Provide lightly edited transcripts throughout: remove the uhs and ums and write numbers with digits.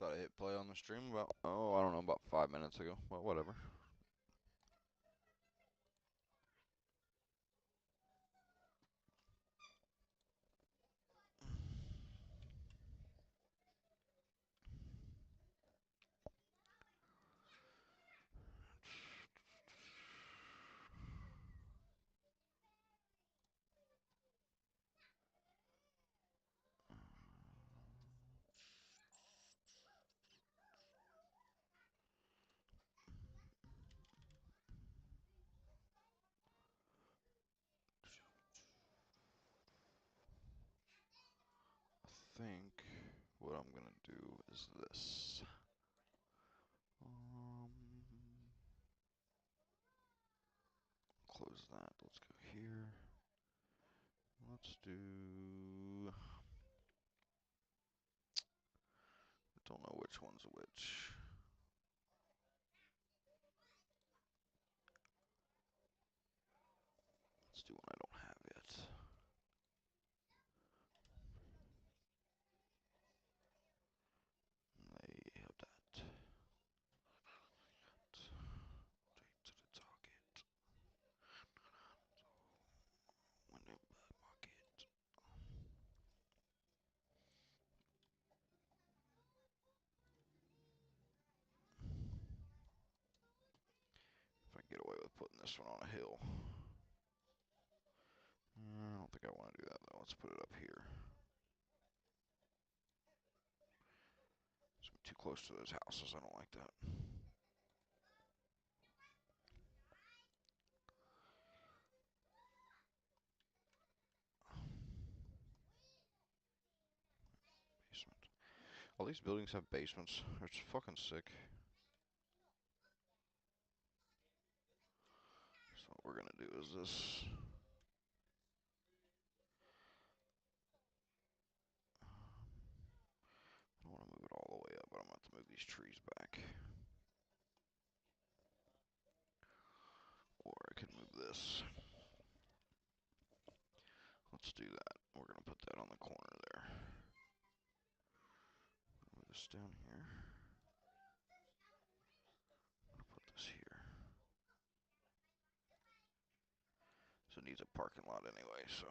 Thought I hit play on the stream about, oh, I don't know, about 5 minutes ago. Well, whatever. I think what I'm gonna do is this. Close that. Let's go here. Let's do. I don't know which one's which. Let's do one I don't have yet. They have that. Straight to the target. Window bug market. If I can get away with putting this one on a hill. I don't think I want to do that though. Let's put it up here. It's too close to those houses. I don't like that. Basement. All these buildings have basements. It's fucking sick. So what we're gonna do is this. I don't want to move it all the way up, but I'm gonna have to move these trees back. Or I could move this. Let's do that. We're gonna put that on the corner there. Move this down here. I'm gonna put this here. So it needs a parking lot anyway, so.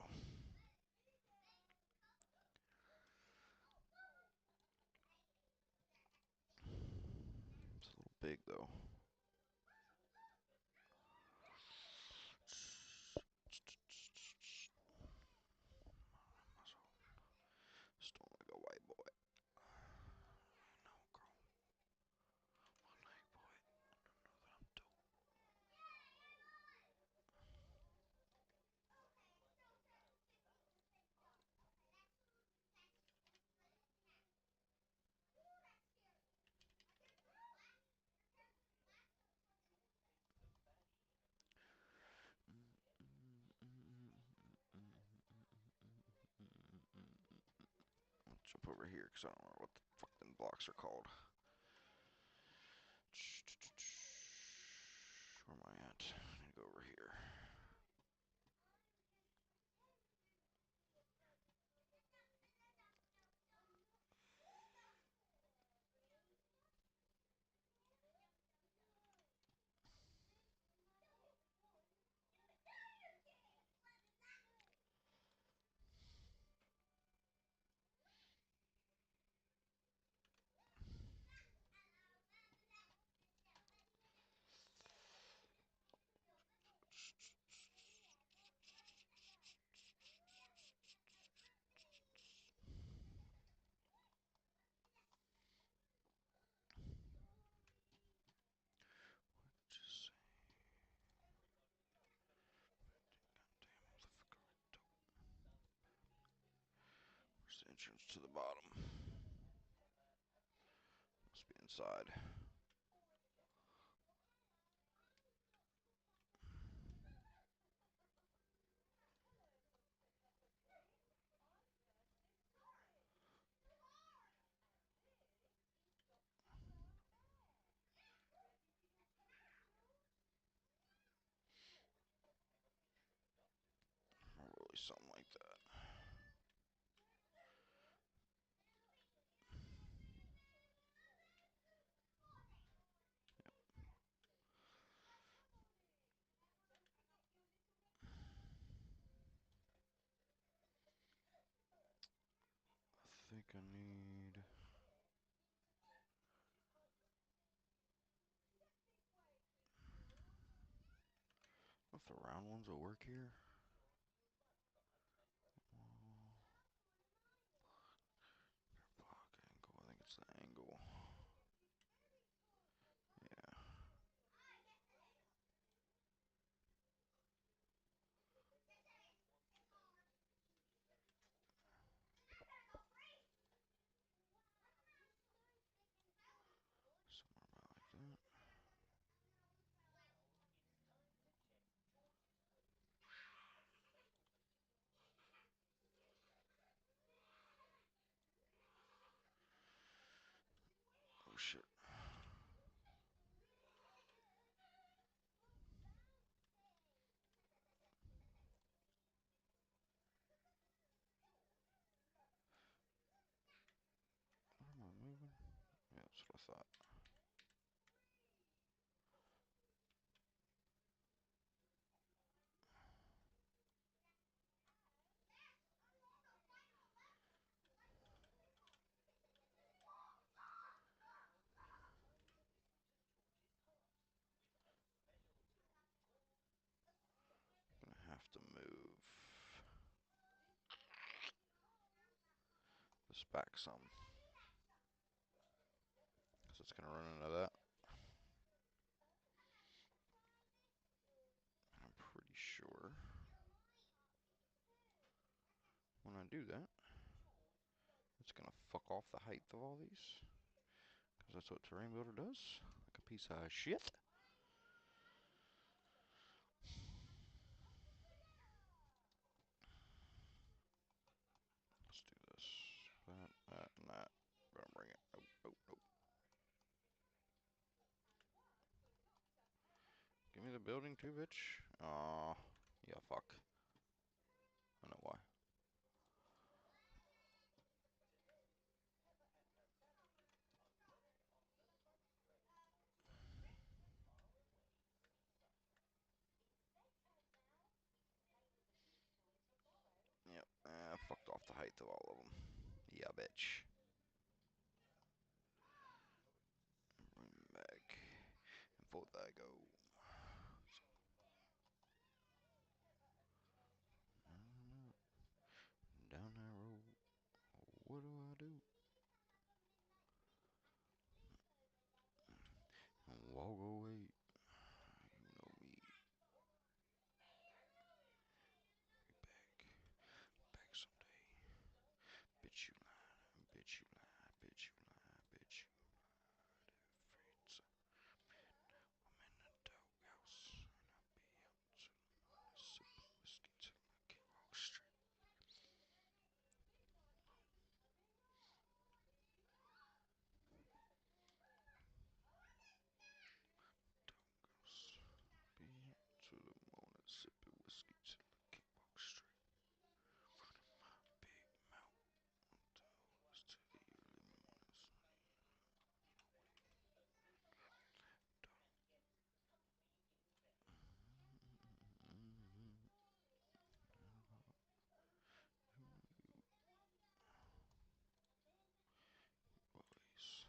It's a little big though. Just don't like a white boy. No, girl. One night boy. I don't know that I'm dope. I'll jump over here because I don't know what the fuck them blocks are called. Where am I at? I need to go over here. Just say, goddamn motherfucker. Where's the entrance to the bottom? Must be inside. Or really something like that. I need... If the round ones will work here. Fuck, angle. I think it's the angle. Yeah. Somewhere about like that. Oh shit. What am I moving? Yeah, that's what I thought. Gonna have to move this back some. Because it's gonna run into that. I'm pretty sure when I do that, it's gonna fuck off the height of all these. Because that's what Terrain Builder does. Like a piece of shit. Let's do this. That, and that. Gonna bring it. Oh, oh, oh. Give me the building too, bitch. Aw. Yeah, fuck. I know why. Yep. I fucked off the height of all of them. Yeah, bitch. Bring them back. And forth I go. Down that road. What do I do? Walk away. You know me. Back someday. Bitch, you lied. Bitch, you lied. Bitch, you lied. Bitch, you lied. I'm in the doghouse. And I'll be out to sip whiskey till I can walk straight. Be out to the morning, sipping whiskey till I can walk straight. Big mouth toes to the early morning sun. Boys,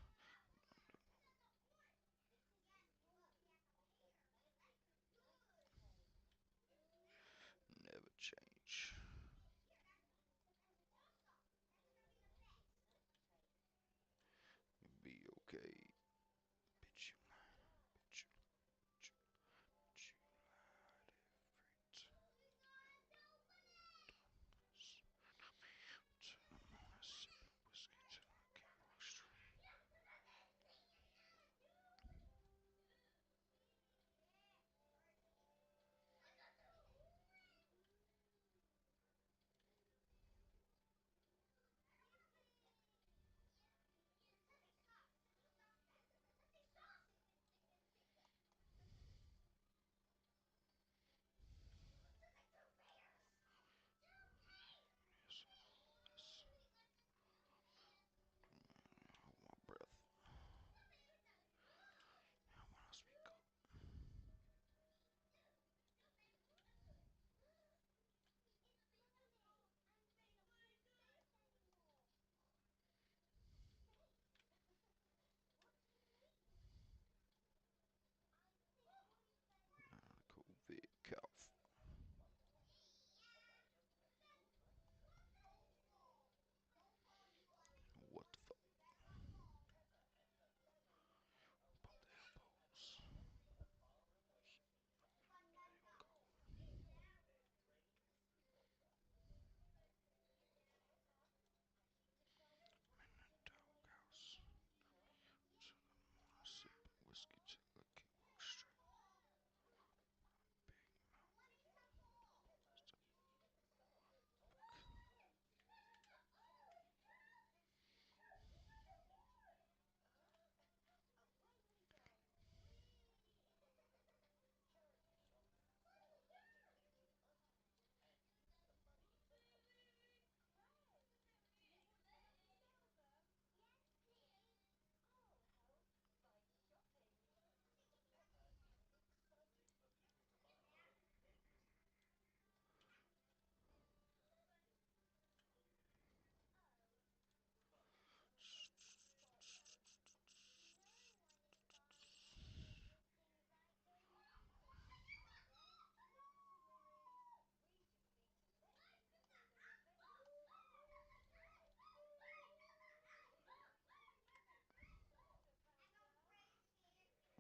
never change. Be okay. Bitch, you lied. Bitch, you, bitch, bitch, you lied. To the morning, sipping whiskey till I can walk straight.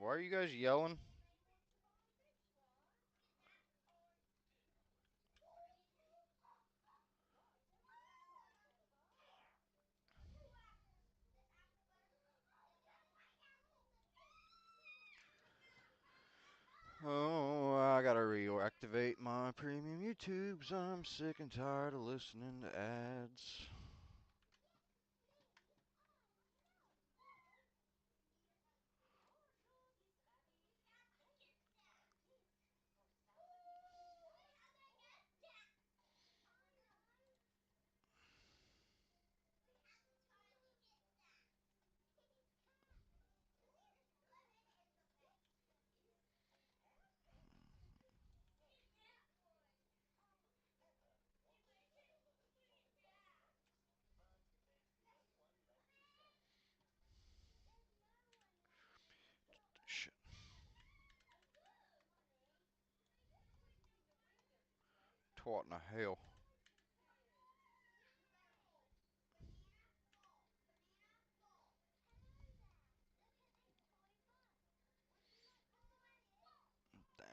Why are you guys yelling? Oh, I gotta reactivate my premium YouTubes. I'm sick and tired of listening to ads. Shit. What in the hell? Damn.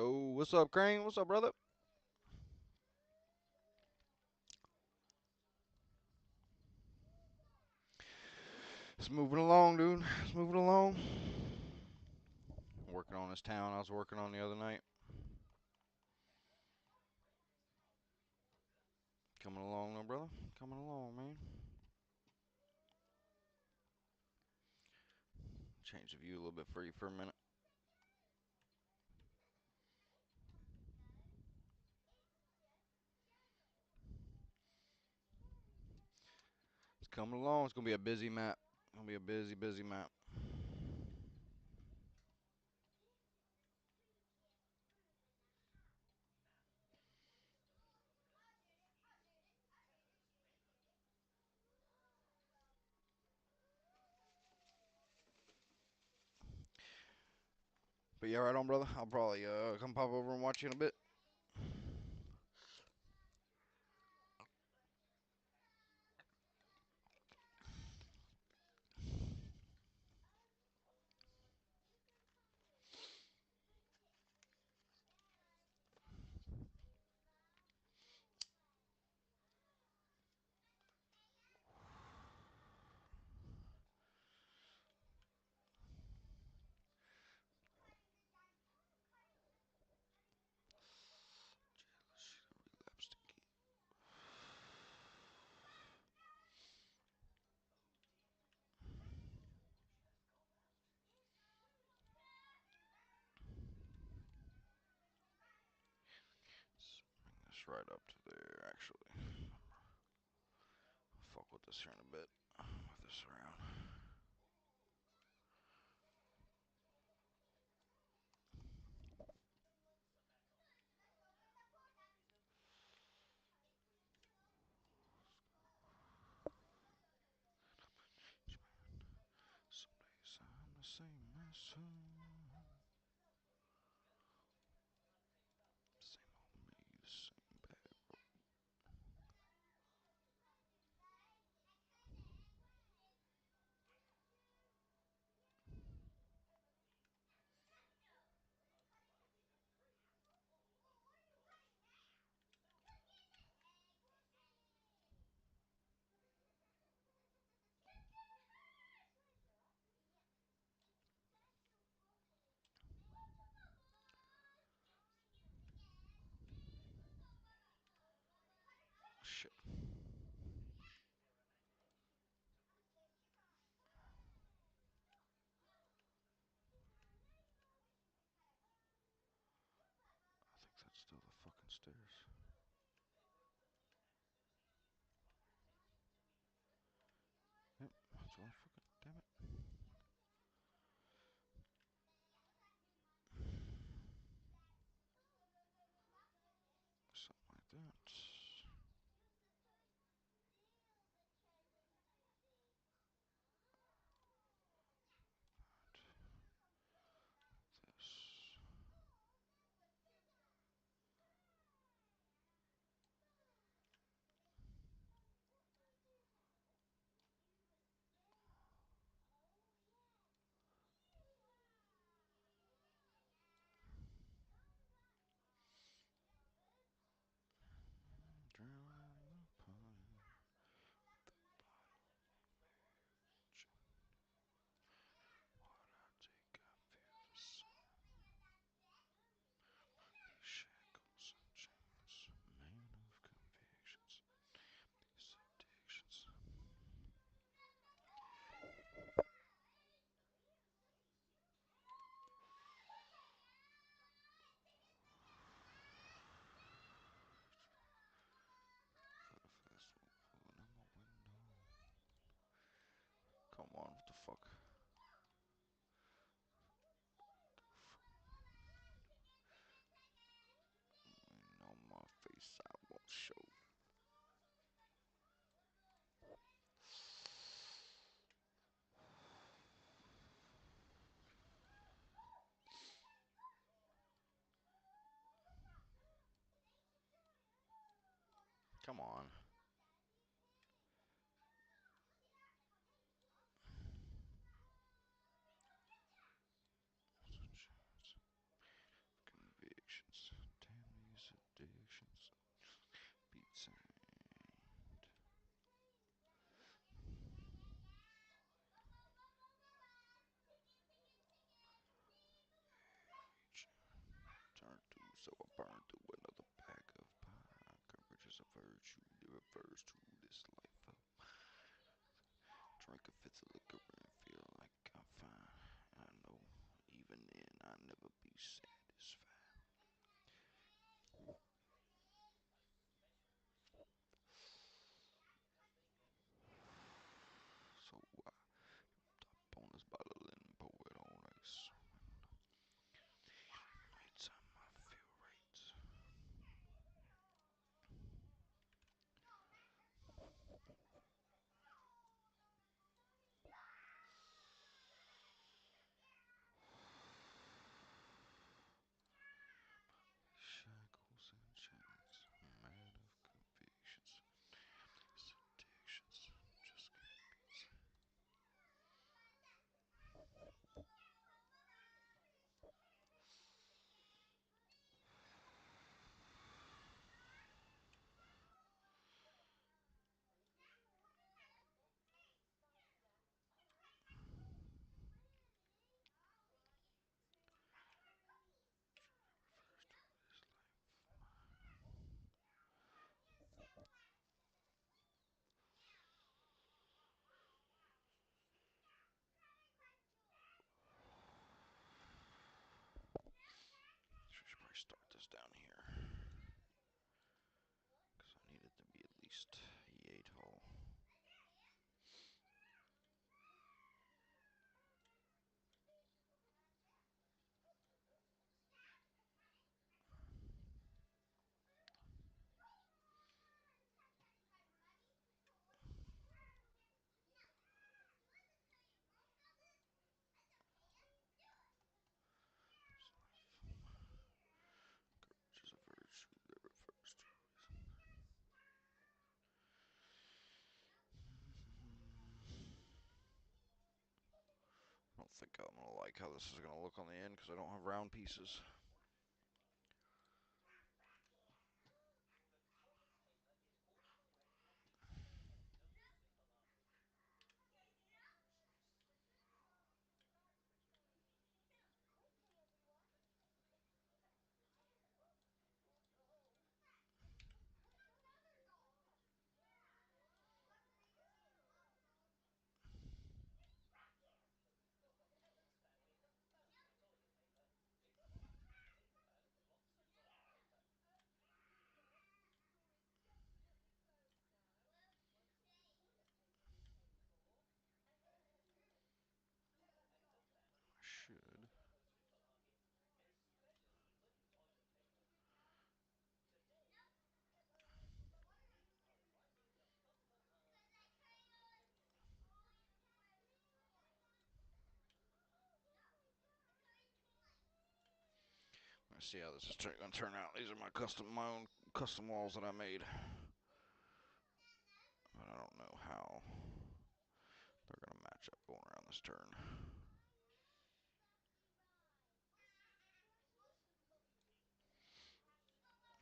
Yo, what's up, Crane? What's up, brother? It's moving along, dude. It's moving along. Working on this town I was working on the other night. Coming along, though, brother. Coming along, man. Change the view a little bit for you for a minute. It's coming along. It's gonna be a busy map. It's gonna be a busy, busy map. But yeah, right on, brother. I'll probably come pop over and watch you in a bit. Bring this right up to there, actually. Fuck with this here in a bit. Move this around. Some days I'm the same as who. Same old me, the same bad. Shit. I think that's still the fucking stairs. Yep, that's all fucking. Damn it. Something like that. This. Drowning upon what I take, I feel the shackles and chains. Man of convictions. These addictions. For the festival pulling in my window. Come on, what the fuck? Ain't on my face, I won't show. Come on. Convictions. So I burned through another pack of pie. Courage is a virtue that refers to this life of drink a fifth of liquor and feel like I'm fine. I know even then I'll never be satisfied. So I top on this bottle and pour it on ice. Anytime I feel right. Shackles and chains, mad of convictions, addictions, just can't be. Should probably start this down here. Because I need it to be at least 8 hole. Courage is a virtue that refers to I don't think I'm gonna like how this is gonna look on the end because I don't have round pieces. I should. Let's see how this is gonna turn out. These are my own custom walls that I made, but I don't know how they're gonna match up going around this turn.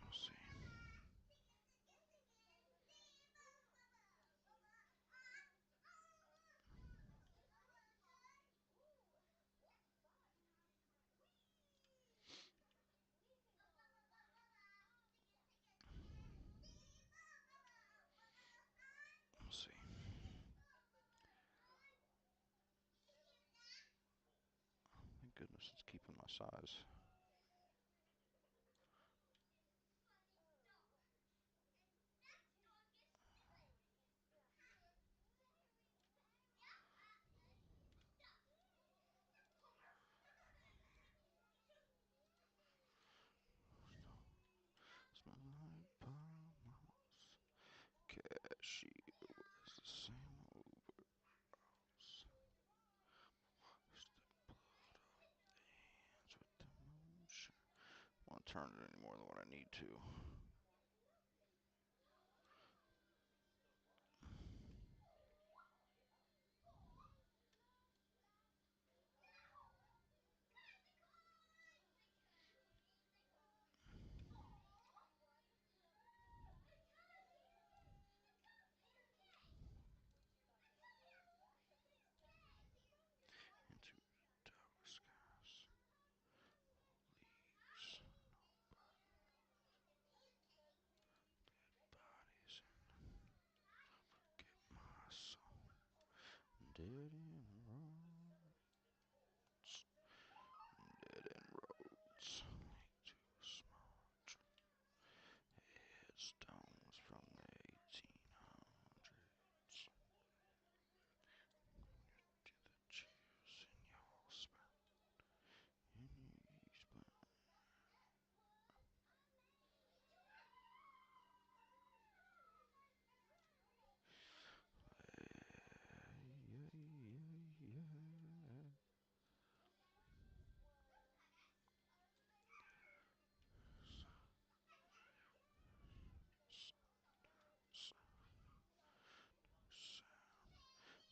We'll see. We'll see. Thank goodness it's keeping my size. Smell like palms. Cashier wears the same overalls. The blood of the hands with the moonshine. I won't turn it any more than what I need to. Into the dark skies. Leaves. dead end roads, dead end roads, too small headstones from the 1800s. To the Jews in your spot, in your spot.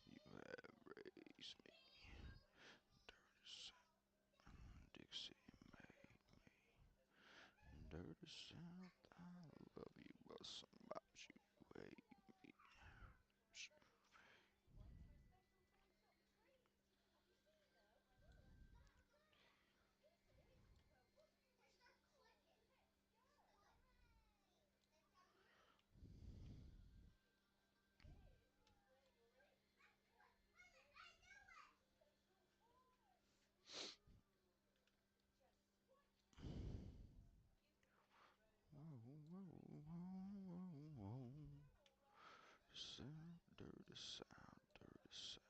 You have raised me, dirty South. Dixie made me, dirty South. I love you, but somebody you hate me. Whoa, whoa, whoa, whoa. South, dirty South, dirty South.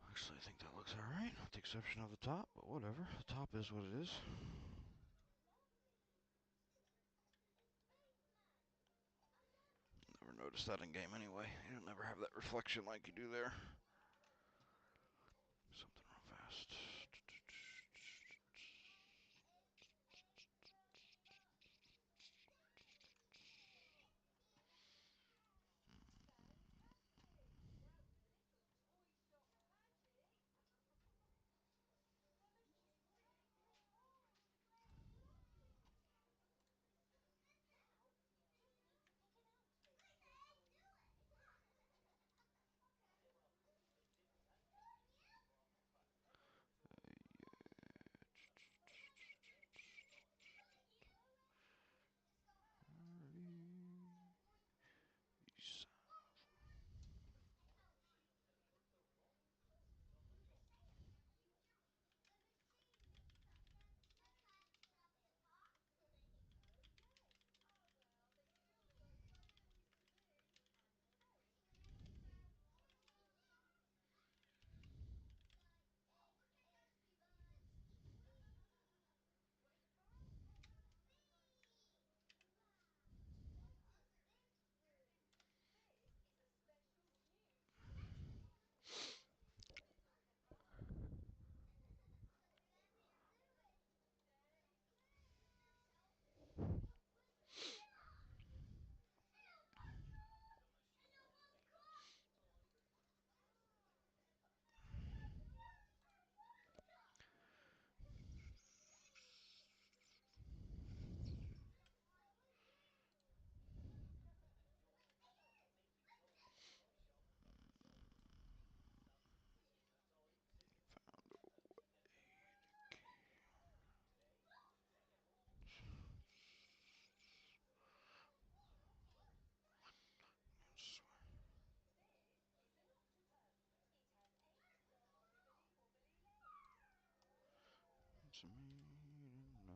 Actually, I think that looks alright, with the exception of the top, but whatever. The top is what it is. Never noticed that in game anyway. You don't never have that reflection like you do there. Something real fast. It's me to know.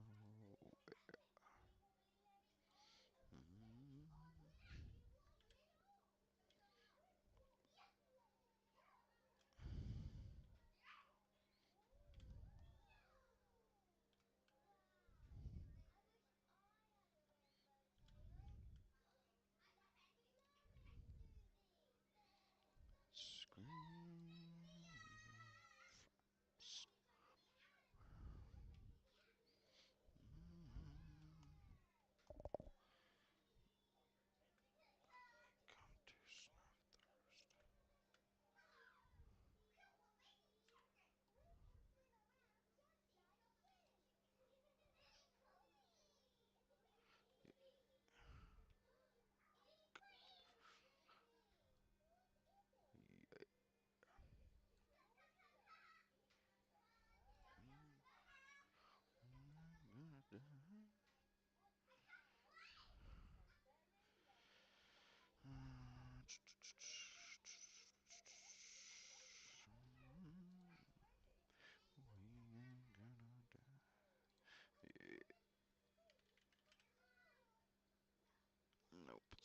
Scream.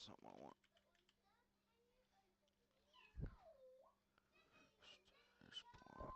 something I want. This block.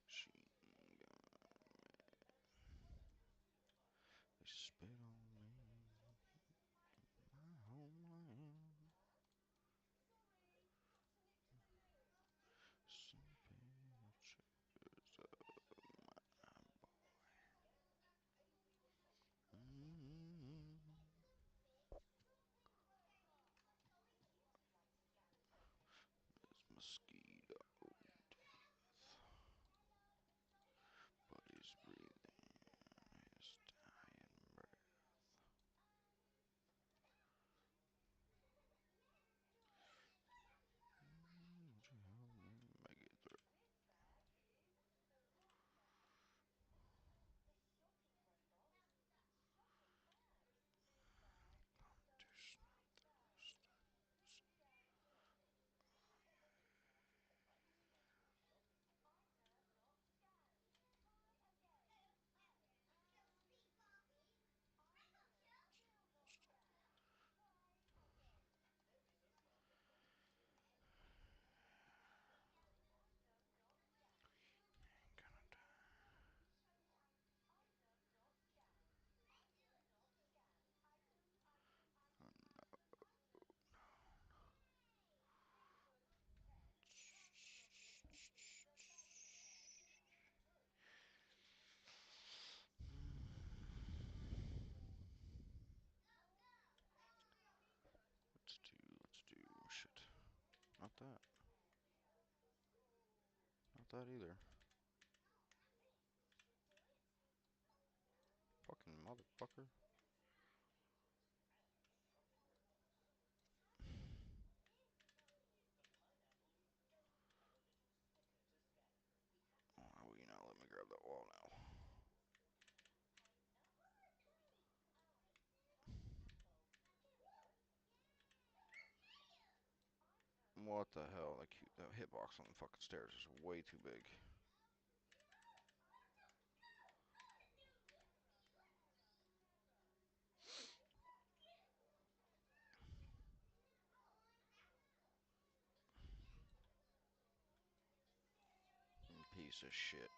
Machine gun. They spit on me. My homeland. Some pictures of my boy. This mosquito but he's breathing his dying breath. Would you help me make it through? Competition of thirst. Ain't gonna die. Oh, let's do shit. Not that. Not that either. Fucking motherfucker. Oh, well, you know, let me grab that wall now. What the hell? That hitbox on the fucking stairs is way too big. Piece of shit.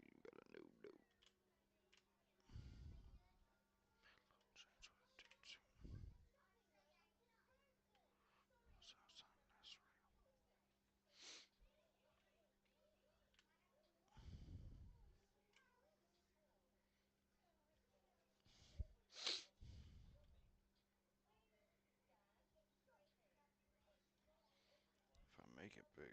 You got a no no. Change what I do to. Sounds unnecessary. If I make it bigger.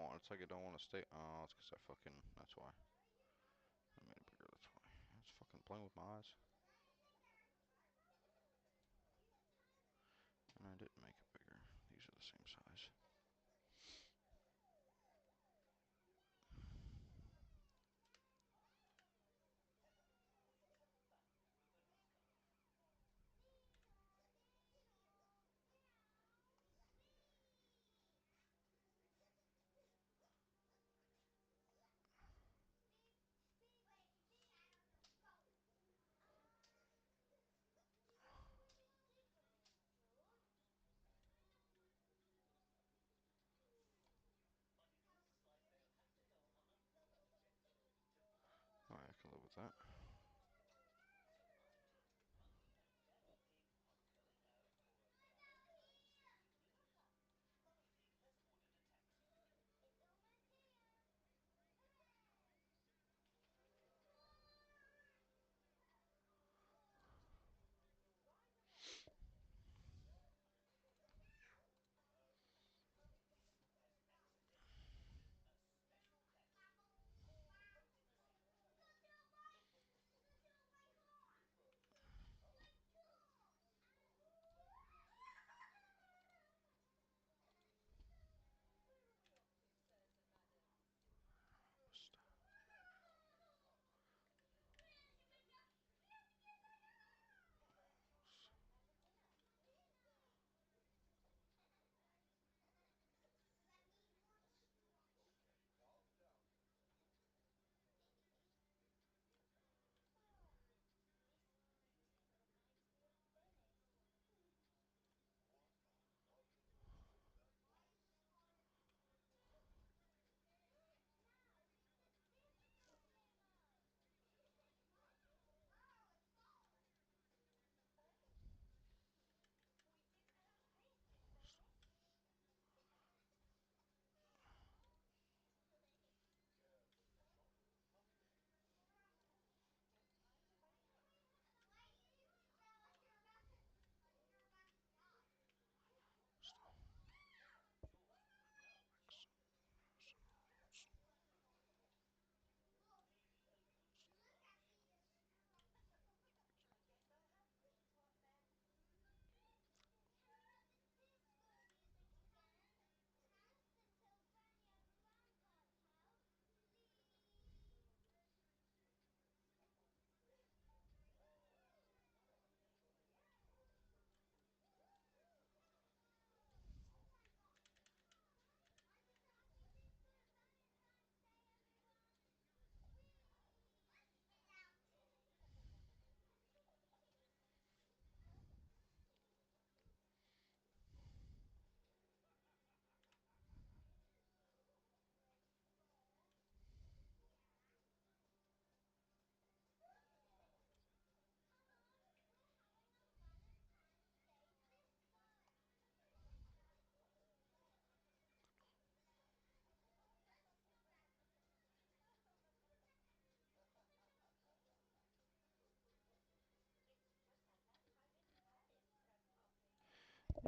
want. It's like it don't want to stay. Oh, it's because I fucking. That's why. I made it bigger. That's why. It's fucking playing with my eyes. And I didn't make it bigger. These are the same size. Alright, I can live with that.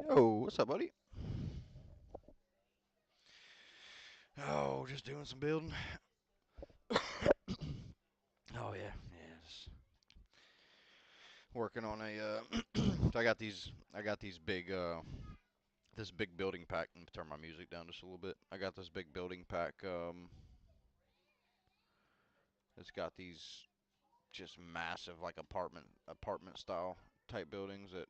Yo, what's up, buddy? Oh, just doing some building. Oh yeah, yeah. Just working on a. I got these big. This big building pack. Let me turn my music down just a little bit. I got this big building pack. It's got these just massive, like apartment style type buildings that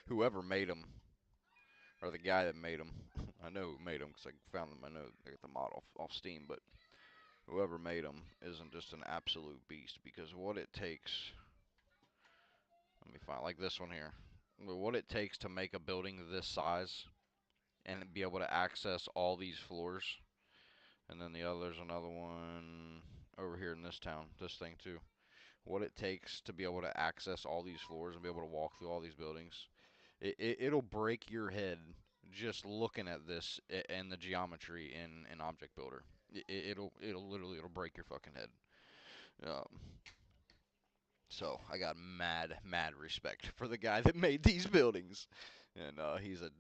whoever made them, or the guy that made them, I know who made them because I found them. I know I got the model off Steam, but whoever made them isn't just an absolute beast because what it takes. Let me find like this one here. What it takes to make a building this size and be able to access all these floors. And then the other's another one over here in this town, this thing too. What it takes to be able to access all these floors and be able to walk through all these buildings. It'll break your head just looking at this and the geometry in Object Builder. It'll break your fucking head. Um, so I got mad respect for the guy that made these buildings, and he's a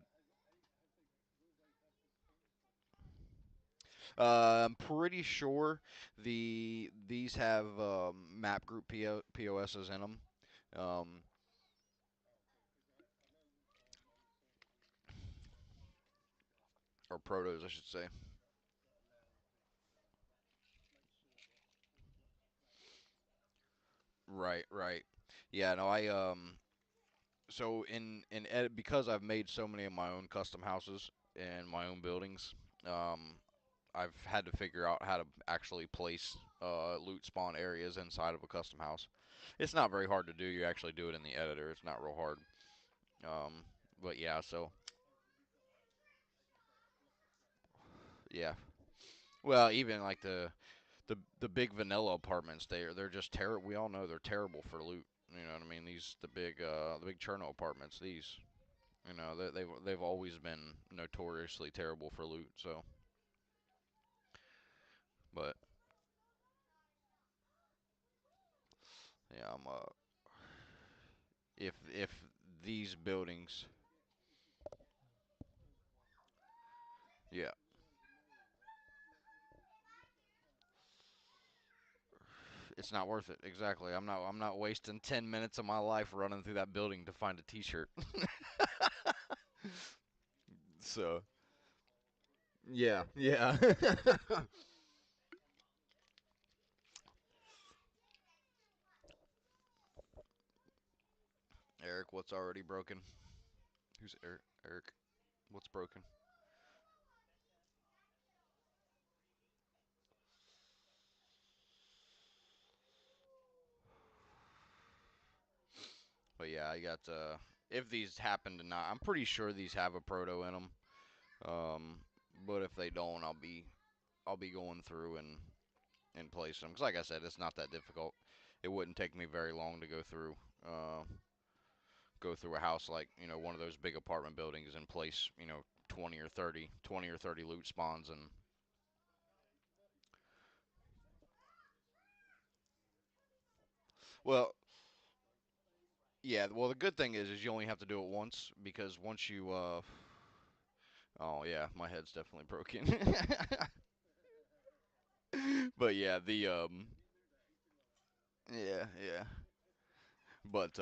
I'm pretty sure these have map group POSs in them. Um, or protos, I should say. Right, right. Yeah, no, so in edit because I've made so many of my own custom houses and my own buildings, um, I've had to figure out how to actually place loot spawn areas inside of a custom house. It's not very hard to do. You actually do it in the editor. It's not real hard. Um, but yeah, so yeah. Well, even like the big vanilla apartments, they're just terrible. We all know they're terrible for loot. You know what I mean? These the big Cherno apartments. These they've always been notoriously terrible for loot. So, but yeah, if these buildings, yeah, it's not worth it. Exactly. I'm not wasting 10 minutes of my life running through that building to find a T-shirt. So yeah, yeah. Eric, what's already broken? Who's Eric? Eric, what's broken? But yeah, I got if these happen to not, I'm pretty sure these have a proto in them. But if they don't, I'll be going through and placing them. Cause like I said, it's not that difficult. It wouldn't take me very long to uh, go through a house like one of those big apartment buildings and place 20 or 30 loot spawns and well, yeah. Well, the good thing is you only have to do it once because once you oh yeah, my head's definitely broken. But yeah, yeah, yeah. But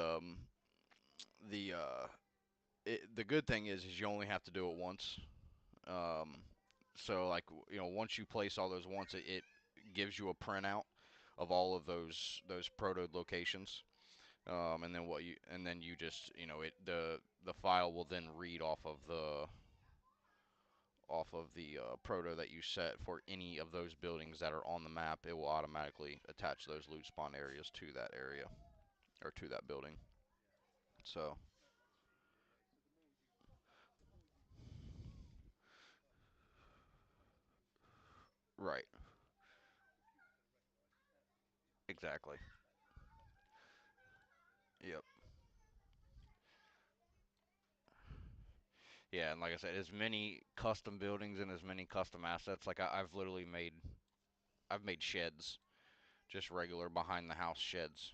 the the good thing is you only have to do it once. Um, so like once you place all those once, it gives you a printout of all of those proto locations. And then you just the file will then read off of the proto that you set for any of those buildings that are on the map. It will automatically attach those loot spawn areas to that area or to that building. So right, exactly. Yep. Yeah, and like I said, as many custom buildings and as many custom assets. Like I've made sheds, just regular behind the house sheds.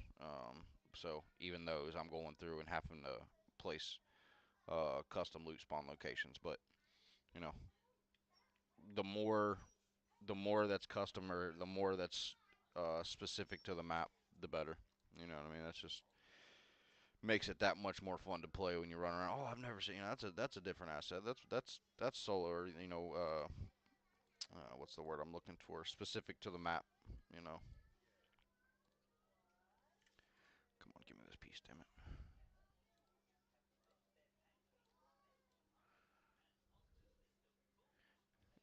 So even those, I'm going through and having to place custom loot spawn locations. But you know, the more the more that's custom or the more that's specific to the map, the better. You know what I mean? That's just makes it that much more fun to play when you run around. Oh, I've never seen. That's a different asset. That's solo. What's the word I'm looking for? Specific to the map. You know. Come on, give me this piece, damn it.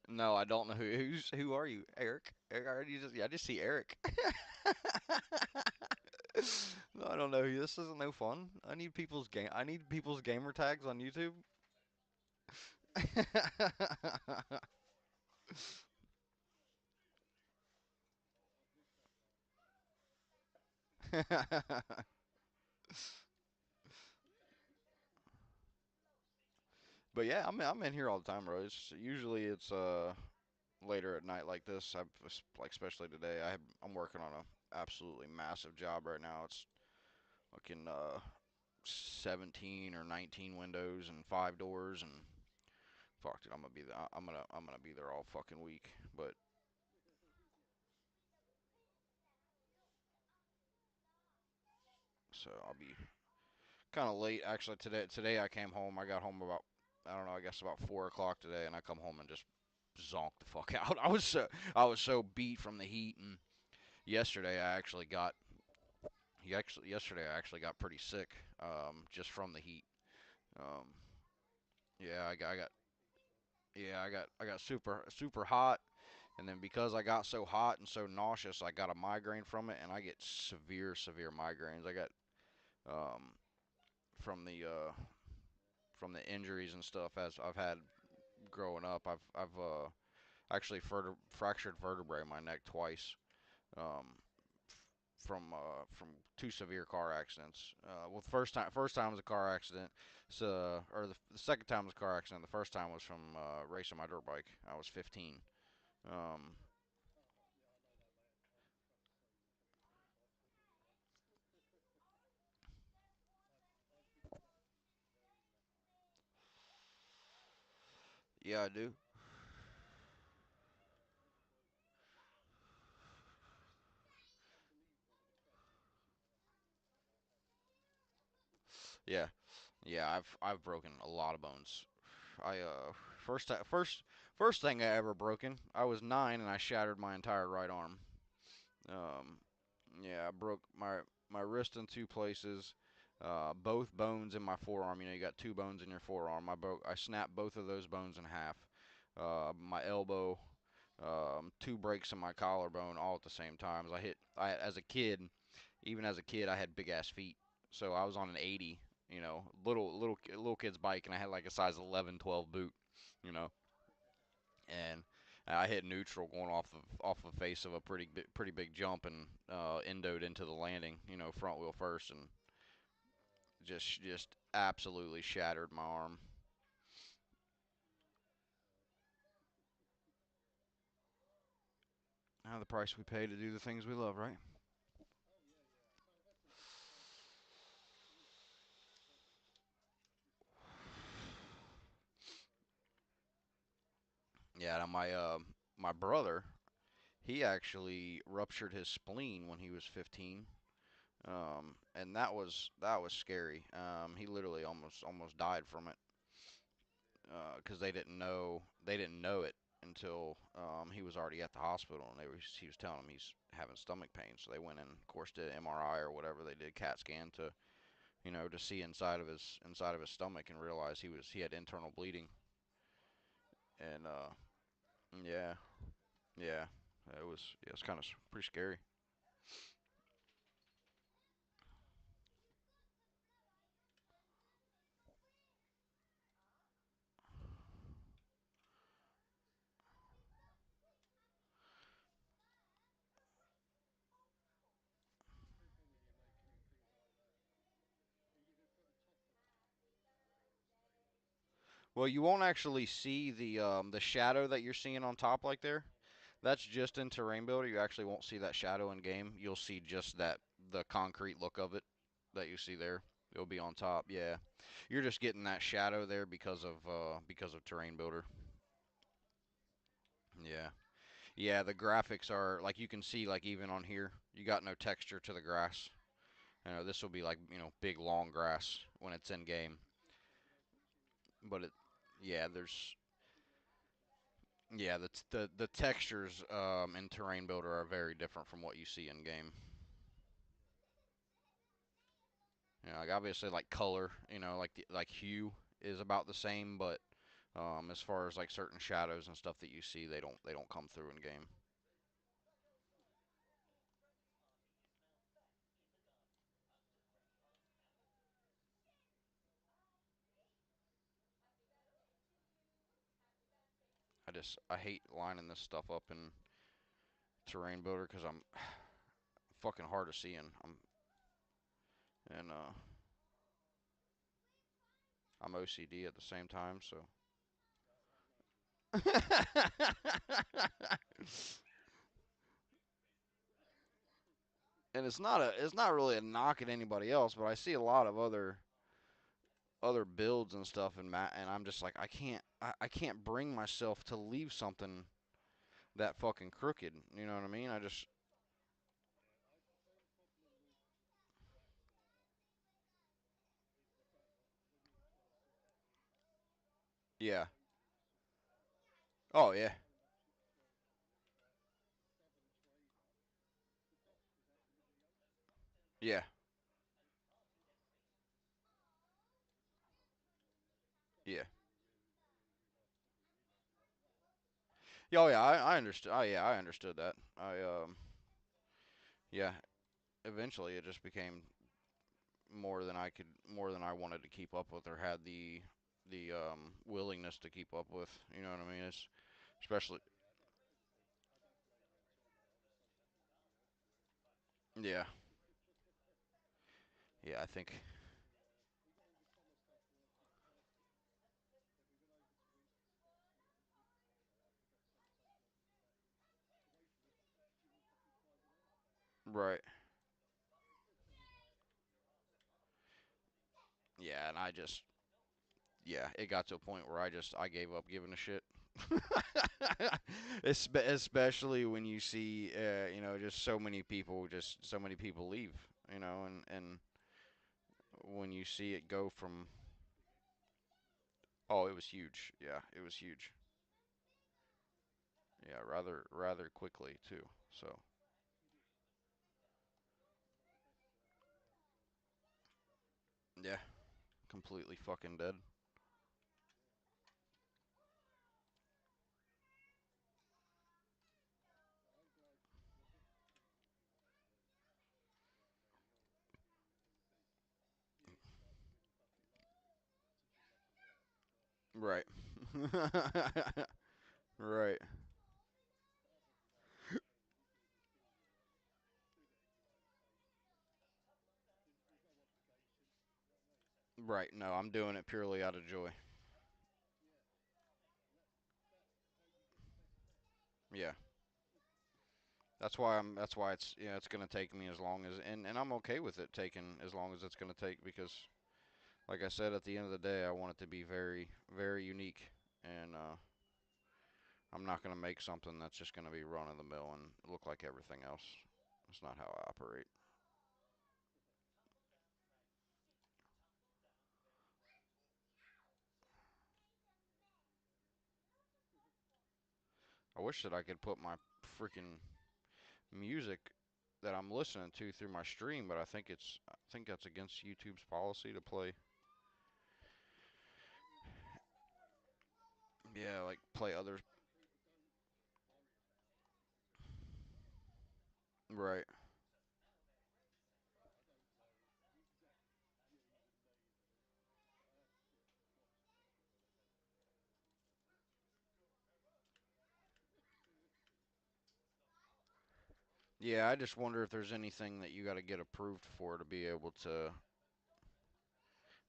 No, I don't know who are you, Eric? Eric, I just see Eric. No, I don't know. This isn't no fun. I need people's gamer tags on YouTube. But yeah, I'm in here all the time, bro. Usually it's later at night like this. Like especially today. I'm working on a absolutely massive job right now. It's fucking 17 or 19 windows and 5 doors and Fuck it, I'm gonna be there. I'm gonna be there all fucking week. But so I'll be kind of late actually today. Today I came home. I got home about I don't know. I guess about 4 o'clock today, and I come home and just zonked the fuck out. I was so beat from the heat, and yesterday I actually got yesterday I actually got pretty sick just from the heat. Um, yeah, I got super hot, and then because I got so hot and so nauseous, I got a migraine from it, and I get severe migraines. I got um, from the uh, from the injuries and stuff as I've had growing up. I've actually fractured vertebrae in my neck twice. Um, from two severe car accidents. Well, the first time was a car accident. So, or the second time was a car accident. The first time was from racing my dirt bike. I was 15. Um, yeah, I do. Yeah, yeah. I've broken a lot of bones. I first thing I ever broken. I was 9 and I shattered my entire right arm. Um, yeah, I broke my wrist in two places. Both bones in my forearm. You know, you got two bones in your forearm. I snapped both of those bones in half. My elbow, two breaks in my collarbone, all at the same time. As a kid, even as a kid, I had big ass feet. So I was on an 80, you know, little kid's bike, and I had like a size 11, 12 boot, you know, and I hit neutral going off the face of a pretty big jump and endoed into the landing, you know, front wheel first, and just absolutely shattered my arm. The price we pay to do the things we love, right? Yeah, now my brother, he actually ruptured his spleen when he was 15. And that was scary. He literally almost died from it because they didn't know it until he was already at the hospital, and he was telling them he's having stomach pain. So they went in, of course, did MRI or whatever they did, CAT scan to to see inside of his stomach and realize he had internal bleeding. And yeah, yeah, it was kind of pretty scary. Well, you won't actually see the shadow that you're seeing on top like there. That's just in terrain builder. You actually won't see that shadow in game. You'll see just the concrete look of it that you see there. It'll be on top. Yeah, you're just getting that shadow there because of terrain builder. Yeah, yeah. The graphics are like you can see like even on here, you got no texture to the grass. This will be like big long grass when it's in game, but yeah, the textures in terrain builder are very different from what you see in game. Like obviously like color, like hue is about the same, but as far as like certain shadows and stuff that you see, they don't come through in game. I hate lining this stuff up in terrain builder because I'm fucking hard to see and I'm OCD at the same time, so. And it's not really a knock at anybody else, but I see a lot of other other builds and stuff, and I'm just like, I can't bring myself to leave something that fucking crooked. You know what I mean? I just, yeah. Oh yeah, yeah, yeah. Oh yeah, I understood. Oh yeah, I understood that. Yeah. Eventually, it just became more than I wanted to keep up with, or had the willingness to keep up with. You know what I mean? It's especially, yeah, yeah. I think, right. Yeah, and I just, yeah, it got to a point where I gave up giving a shit. Especially when you see, just so many people leave, and when you see it go from, oh, it was huge. Yeah, it was huge. Yeah, rather quickly too. So, yeah, completely fucking dead. Right. Right. Right. No, I'm doing it purely out of joy. Yeah. That's why it's, it's going to take me as long as, and I'm okay with it taking as long as it's going to take, because like I said, at the end of the day, I want it to be very very unique, and I'm not going to make something that's just going to be run of the mill and look like everything else. That's not how I operate. I wish that I could put my freaking music that I'm listening to through my stream, but I think that's against YouTube's policy to play. Yeah, like play others. Right. Yeah, I just wonder if there's anything that you got to get approved for to be able to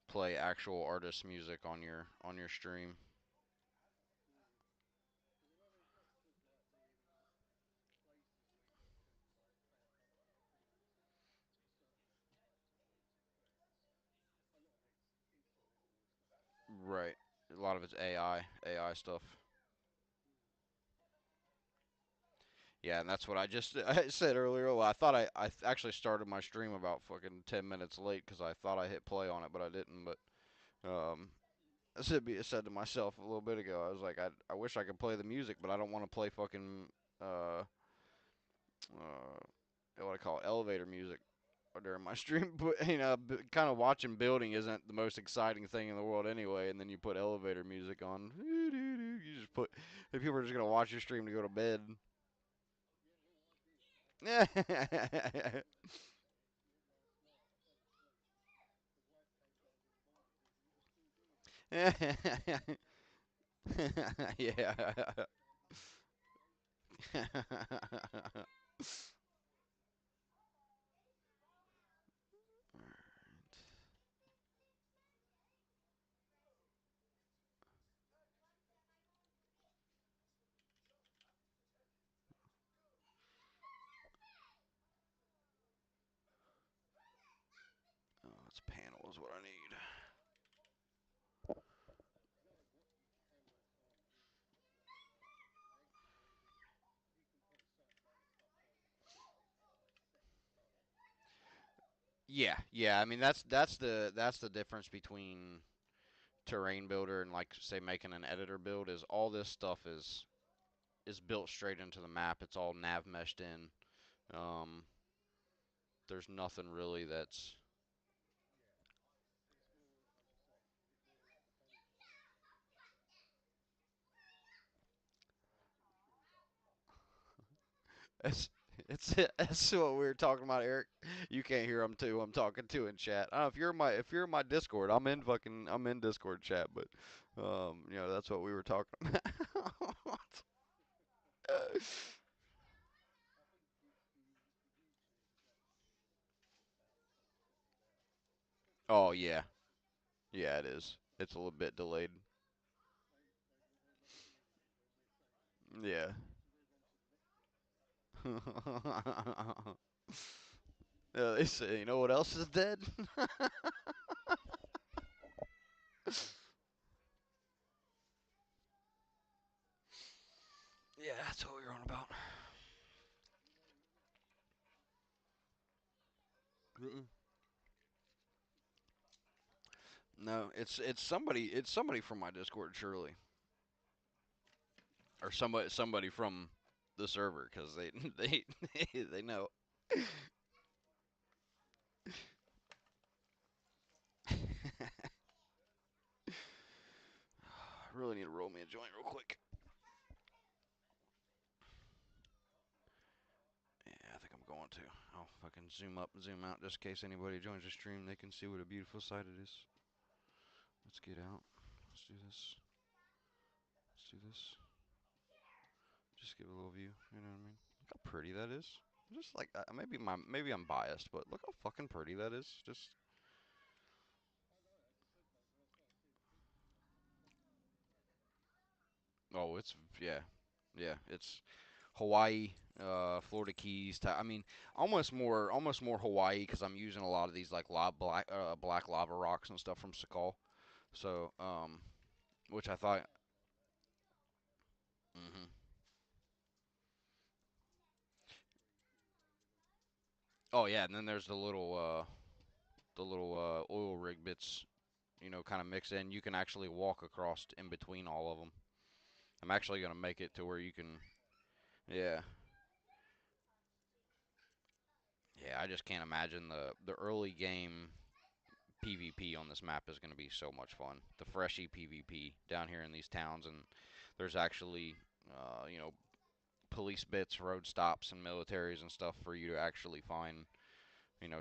play actual artist music on your stream. Right. A lot of it's AI stuff. Yeah, and that's what I just I said earlier. Well, I actually started my stream about fucking 10 minutes late because I thought I hit play on it, but I didn't. But um, I said to myself a little bit ago, I was like, I wish I could play the music, but I don't want to play fucking uh uh what I call it, elevator music during my stream. But kind of watching building isn't the most exciting thing in the world anyway. And then you put elevator music on, you just put. If people are just gonna watch your stream to go to bed. Yeah. Oh, it's panel is what I need. Yeah. I mean, that's the difference between terrain builder and like say making an editor build is all this stuff is built straight into the map. It's all nav meshed in. Um, there's nothing really that's That's that's what we were talking about, Eric. You can't hear them too. I'm talking to in chat. I don't know if you're in my Discord, I'm in Discord chat, but that's what we were talking about. Oh yeah, yeah, it is. It's a little bit delayed. Yeah. They say, you know what else is dead? Yeah, that's what we were on about. Mm-mm. No, it's somebody from my Discord, surely, or somebody from the server, because they know. I really need to roll me a joint real quick. Yeah, I think I'm going to. I'll fucking zoom up, zoom out, just in case anybody joins the stream. They can see what a beautiful sight it is. Let's get out. Let's do this. Let's do this. Just give a little view. You know what I mean? Look how pretty that is. Just like maybe I'm biased, but look how fucking pretty that is. Just oh, it's yeah, yeah. It's Hawaii, Florida Keys. I mean, almost more Hawaii because I'm using a lot of these like black lava rocks and stuff from Sakal. So, which I thought. hmm Oh yeah, and then there's the little oil rig bits, kind of mix in. You can actually walk across in between all of them. I'm actually gonna make it to where you can. Yeah, yeah. I just can't imagine the early game PvP on this map is gonna be so much fun. The freshy PvP down here in these towns, and there's actually, police bits, road stops, and militaries and stuff for you to actually find,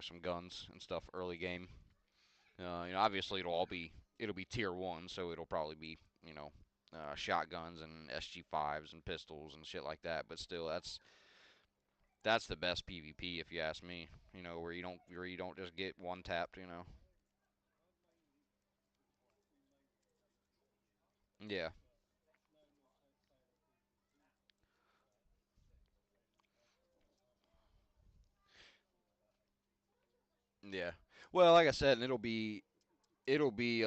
some guns and stuff early game. Obviously it'll be tier one, so it'll probably be shotguns and SG5s and pistols and shit like that. But still, that's the best PvP if you ask me. Where you don't just get one tapped. Yeah, yeah. Well, like I said, and it'll be it'll be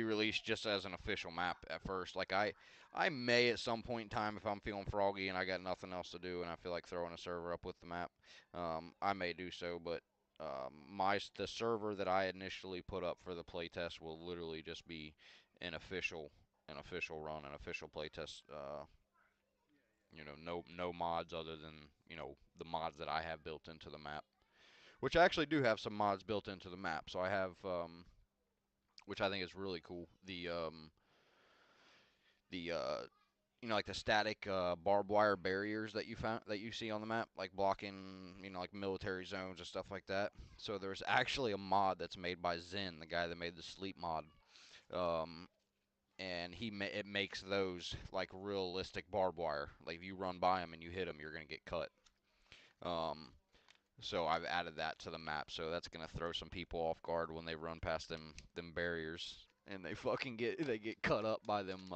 released just as an official map at first. Like I may at some point in time if I'm feeling froggy and I got nothing else to do and I feel like throwing a server up with the map, I may do so. But the server that I initially put up for the playtest will literally just be an official an official run, an official playtest. No mods other than the mods that I have built into the map, which I actually do have some mods built into the map. So I have which I think is really cool. The like the static barbed wire barriers that you see on the map, like blocking like military zones and stuff like that. So there's actually a mod that's made by Zen, the guy that made the sleep mod. Um, and it makes those like realistic barbed wire. Like if you run by them and you hit them, you're gonna get cut. Um, so I've added that to the map, so that's gonna throw some people off guard when they run past them barriers and they get cut up by them.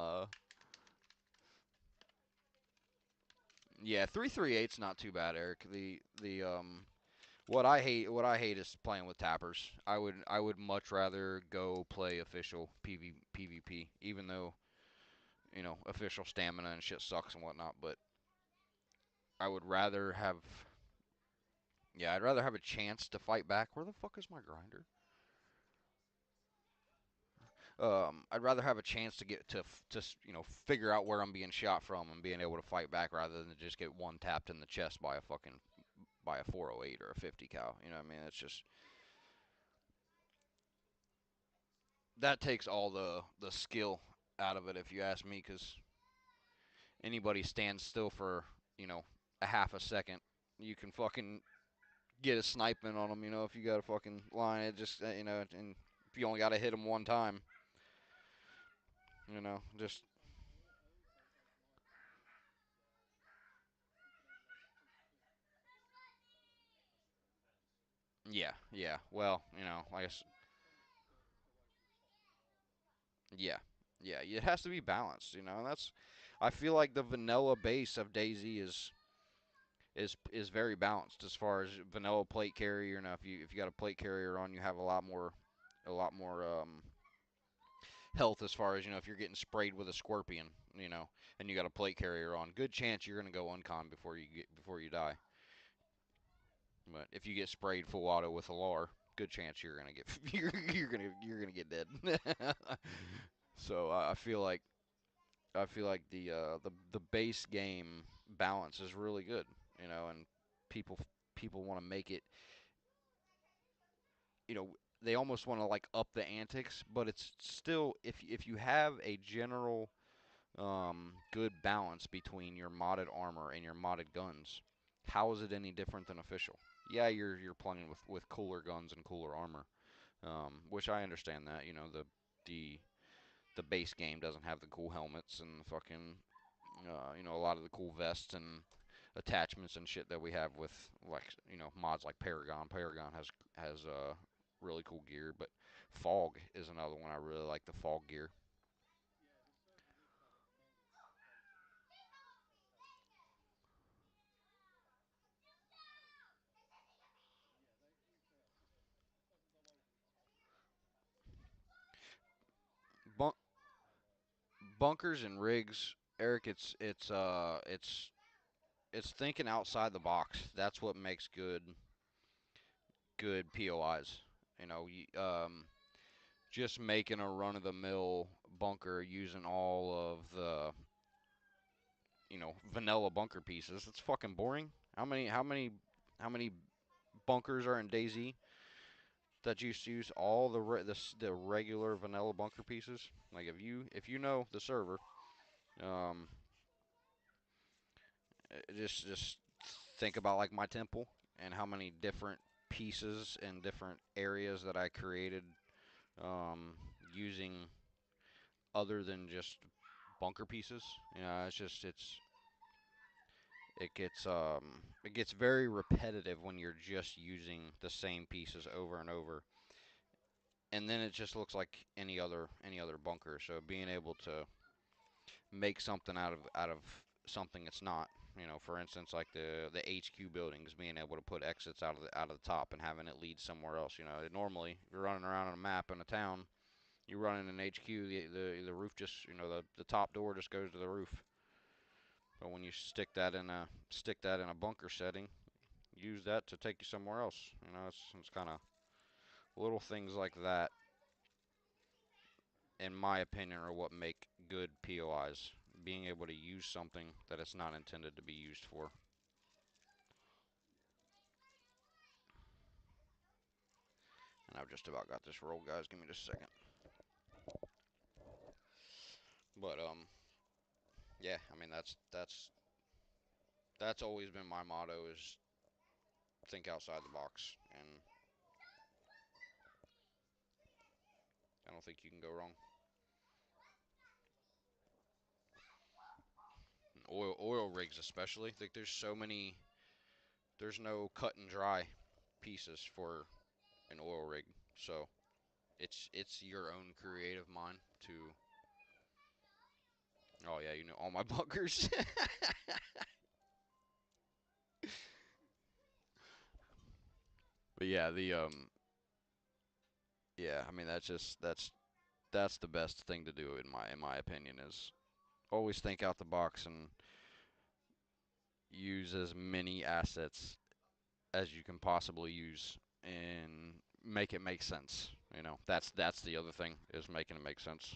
Yeah, 338's not too bad, Eric. The what I hate is playing with tappers. I would much rather go play official PvP, even though official stamina and shit sucks and whatnot. But I would rather have Yeah, I'd rather have a chance to fight back. Where the fuck is my grinder? I'd rather have a chance to get to figure out where I'm being shot from and being able to fight back rather than just get one tapped in the chest by a 408 or a 50 cal. You know what I mean? It's just that takes all the skill out of it if you ask me, because anybody stands still for a half a second, you can fucking get a sniping on them. If you got a fucking line, it just and if you only got to hit them one time, just yeah, yeah. Well, I guess yeah, yeah. It has to be balanced. That's I feel like the vanilla base of DayZ is very balanced as far as vanilla plate carrier. If you got a plate carrier on, you have a lot more health as far as if you're getting sprayed with a scorpion, and you got a plate carrier on, good chance you're gonna go uncon before you die. But if you get sprayed full auto with a LAR, good chance you're gonna get you're gonna get dead. So I feel like the base game balance is really good, and people people want to make it, you know, they almost want to like up the antics, but it's still if you have a general good balance between your modded armor and your modded guns, how is it any different than official? Yeah, you're playing with cooler guns and cooler armor, which I understand that. The the base game doesn't have the cool helmets and the fucking a lot of the cool vests and attachments and shit that we have with like mods like Paragon. Paragon has really cool gear, but Fog is another one. I really like the Fog gear. Bun- Bunkers and rigs, Eric. It's thinking outside the box. That's what makes good POIs. Just making a run of the mill bunker using all of the vanilla bunker pieces. It's fucking boring. How many bunkers are in DayZ that you use all the regular vanilla bunker pieces? Like if you know the server, um, just think about like my temple and how many different pieces and different areas that I created um, using other than just bunker pieces. It's just it gets very repetitive when you're just using the same pieces over and over, and then it just looks like any other bunker. So being able to make something out of something it's not, for instance, like the HQ buildings, being able to put exits out of the top and having it lead somewhere else. Normally if you're running around on a map in a town, you run in an HQ, the roof just the top door just goes to the roof. But when you stick that in a bunker setting, use that to take you somewhere else. It's kind of little things like that, in my opinion, are what make good POIs. Being able to use something that it's not intended to be used for. And I've just about got this roll, guys. Give me just a second. But yeah. I mean, that's always been my motto: is think outside the box, and I don't think you can go wrong. Oil rigs, especially. Like there's no cut and dry pieces for an oil rig, so it's your own creative mind to. Oh yeah, all my bunkers. But yeah, yeah, I mean that's the best thing to do in my opinion, is always think out the box and use as many assets as you can possibly use and make it make sense. You know, that's the other thing is making it make sense.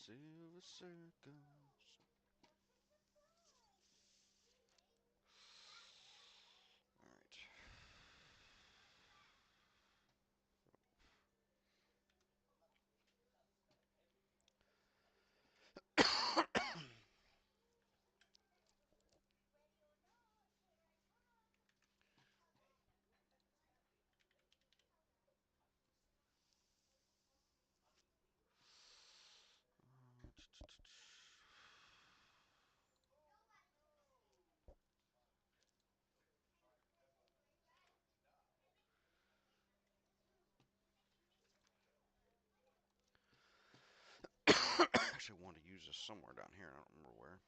Silver circles. All right. Actually, wanted to use this somewhere down here. I don't remember where.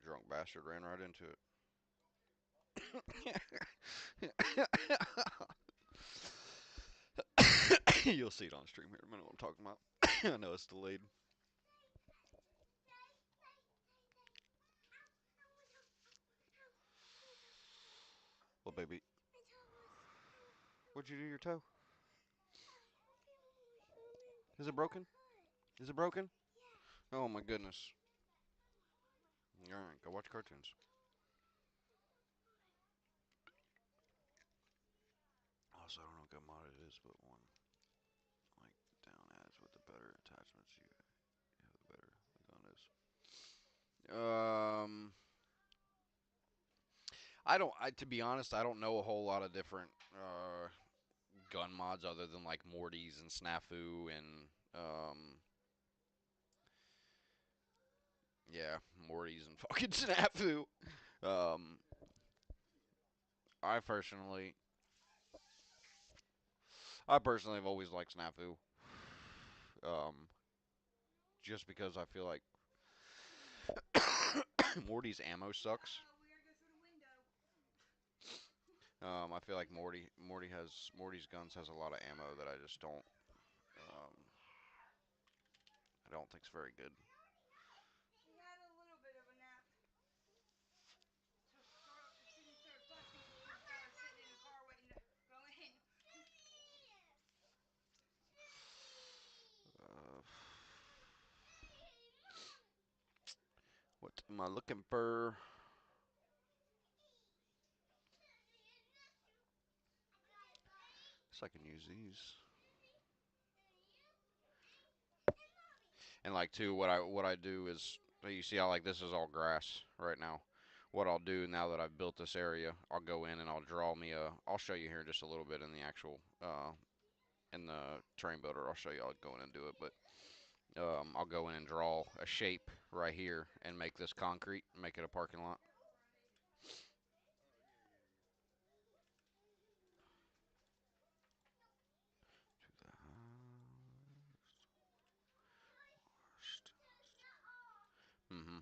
Drunk bastard ran right into it. You'll see it on stream here in a minute what I'm talking about. I know it's delayed. Well, baby, what'd you do to your toe? Is it broken? Is it broken? Oh my goodness. Alright, go watch cartoons. Also, I don't know what good mod it is, but one. Like, down adds with the better attachments you have, the better the gun is. I don't, to be honest, I don't know a whole lot of different gun mods other than like Morty's and Snafu and, yeah, Morty's and fucking Snafu. Um, I personally, I personally have always liked Snafu. Um, just because I feel like Morty's ammo sucks. I feel like Morty's guns has a lot of ammo that I just don't um, I don't think's very good. He had a little bit of a nap. So started flexing because I was sitting in the car waiting to go in. Uh, what am I looking for? Guess I can use these. And like too, what I do is you see how like this is all grass right now. What I'll do now that I've built this area, I'll go in and I'll draw me a. I'll show you here in just a little bit in the actual in the terrain builder. I'll show you. I'll go in and do it, but I'll go in and draw a shape right here and make this concrete, make it a parking lot. To the highest. Mm-hmm.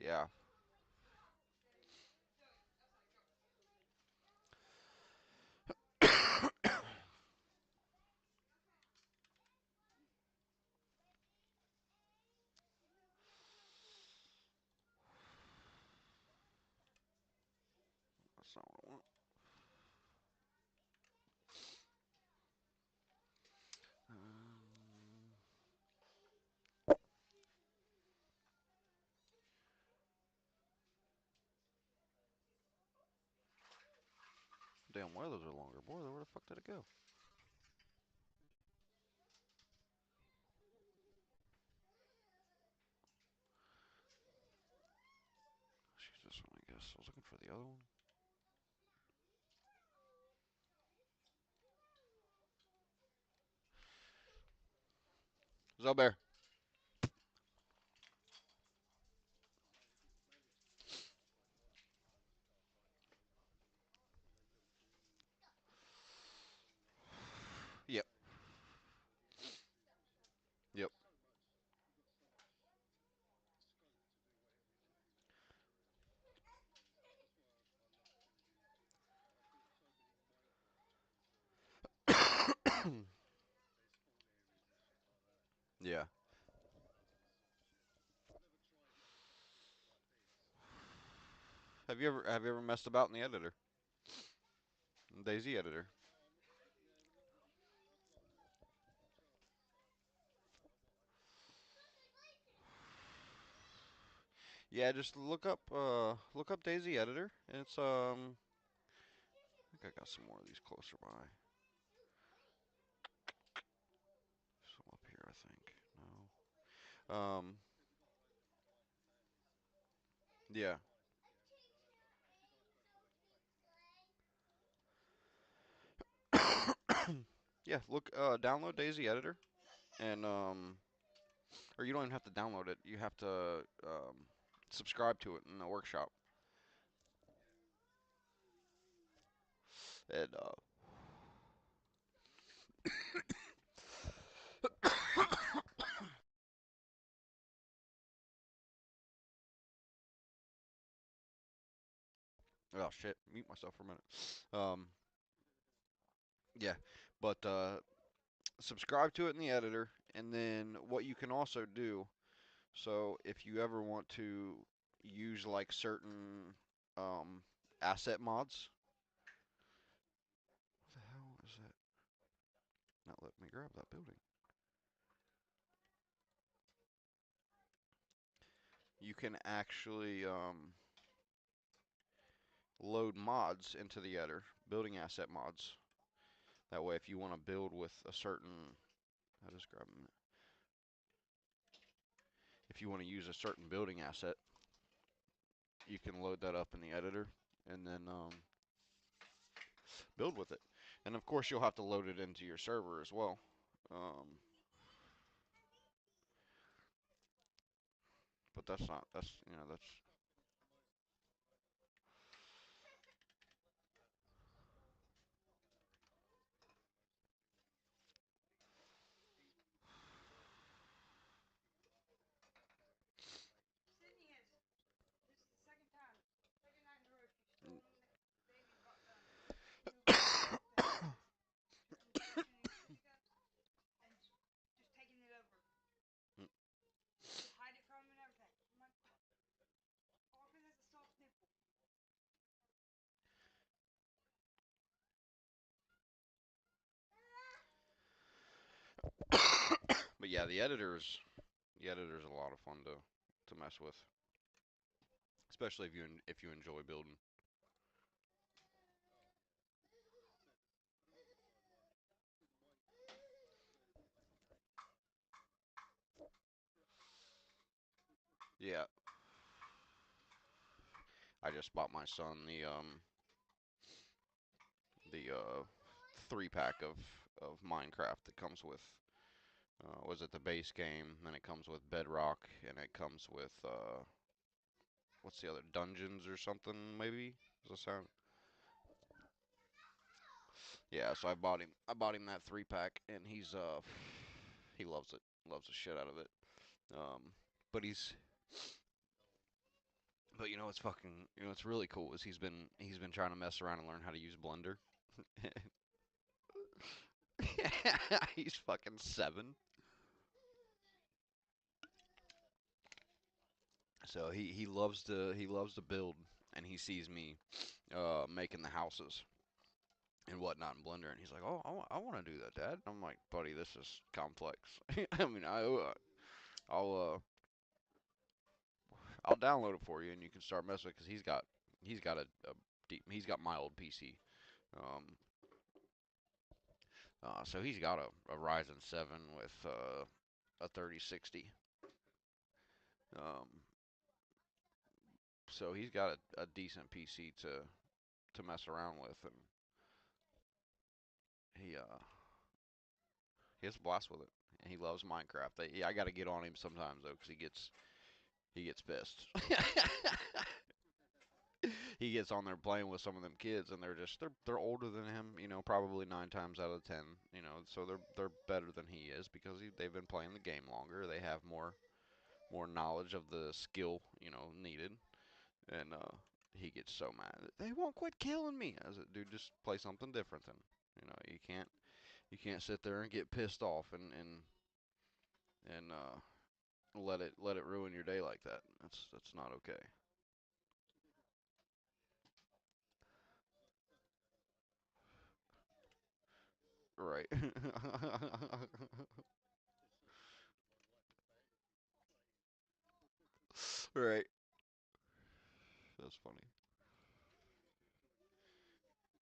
Yeah. That's not what I want. damn weathers are longer. Boy, where the fuck did it go? She's this one, I guess. I was looking for the other one. Zellbear. Yep. Yep. Yeah. Have you ever messed about in the editor? DayZ editor. Yeah, just look up DayZ editor. It's I think I got some more of these closer by. Some up here, I think. No. Yeah. Yeah, download DayZ editor and or you don't even have to download it. You have to subscribe to it in the workshop. And oh shit, mute myself for a minute. Yeah, but subscribe to it in the editor, and then what you can also do. So if you ever want to use like certain um, asset mods, what the hell is that? Not letting me grab that building. You can actually load mods into the editor, building asset mods. That way, if you want to build with a certain, I just grab them. If you want to use a certain building asset, you can load that up in the editor and then build with it. And of course, you'll have to load it into your server as well. Um, but that's not, that's, that's. But yeah, the editor's a lot of fun to mess with, especially if you enjoy building. Yeah, I just bought my son the 3 pack of Minecraft that comes with was it the base game? Then it comes with Bedrock, and it comes with what's the other Dungeons or something maybe? Does that sound? Yeah, so I bought him that 3 pack, and he loves it, loves the shit out of it. Um, but he's but what's really cool is he's been trying to mess around and learn how to use Blender. He's fucking 7. So he loves to build, and he sees me making the houses and whatnot in Blender, and he's like, "Oh, I want to do that, Dad." I'm like, "Buddy, this is complex." I mean, I'll I'll download it for you, and you can start messing because he's got a deep, he's got my old PC, Um, so he's got a Ryzen 7 with a 3060. Um, so he's got a decent PC to mess around with, and he has a blast with it. And he loves Minecraft. Yeah, I got to get on him sometimes though, because he gets pissed. He gets on there playing with some of them kids, and they're older than him, probably 9 times out of 10, so they're better than he is because they've been playing the game longer. They have more knowledge of the skill, needed, and he gets so mad. They won't quit killing me. I said, dude, just play something different then. You can't sit there and get pissed off and let it ruin your day like that. That's not okay. Right. Right. That's funny.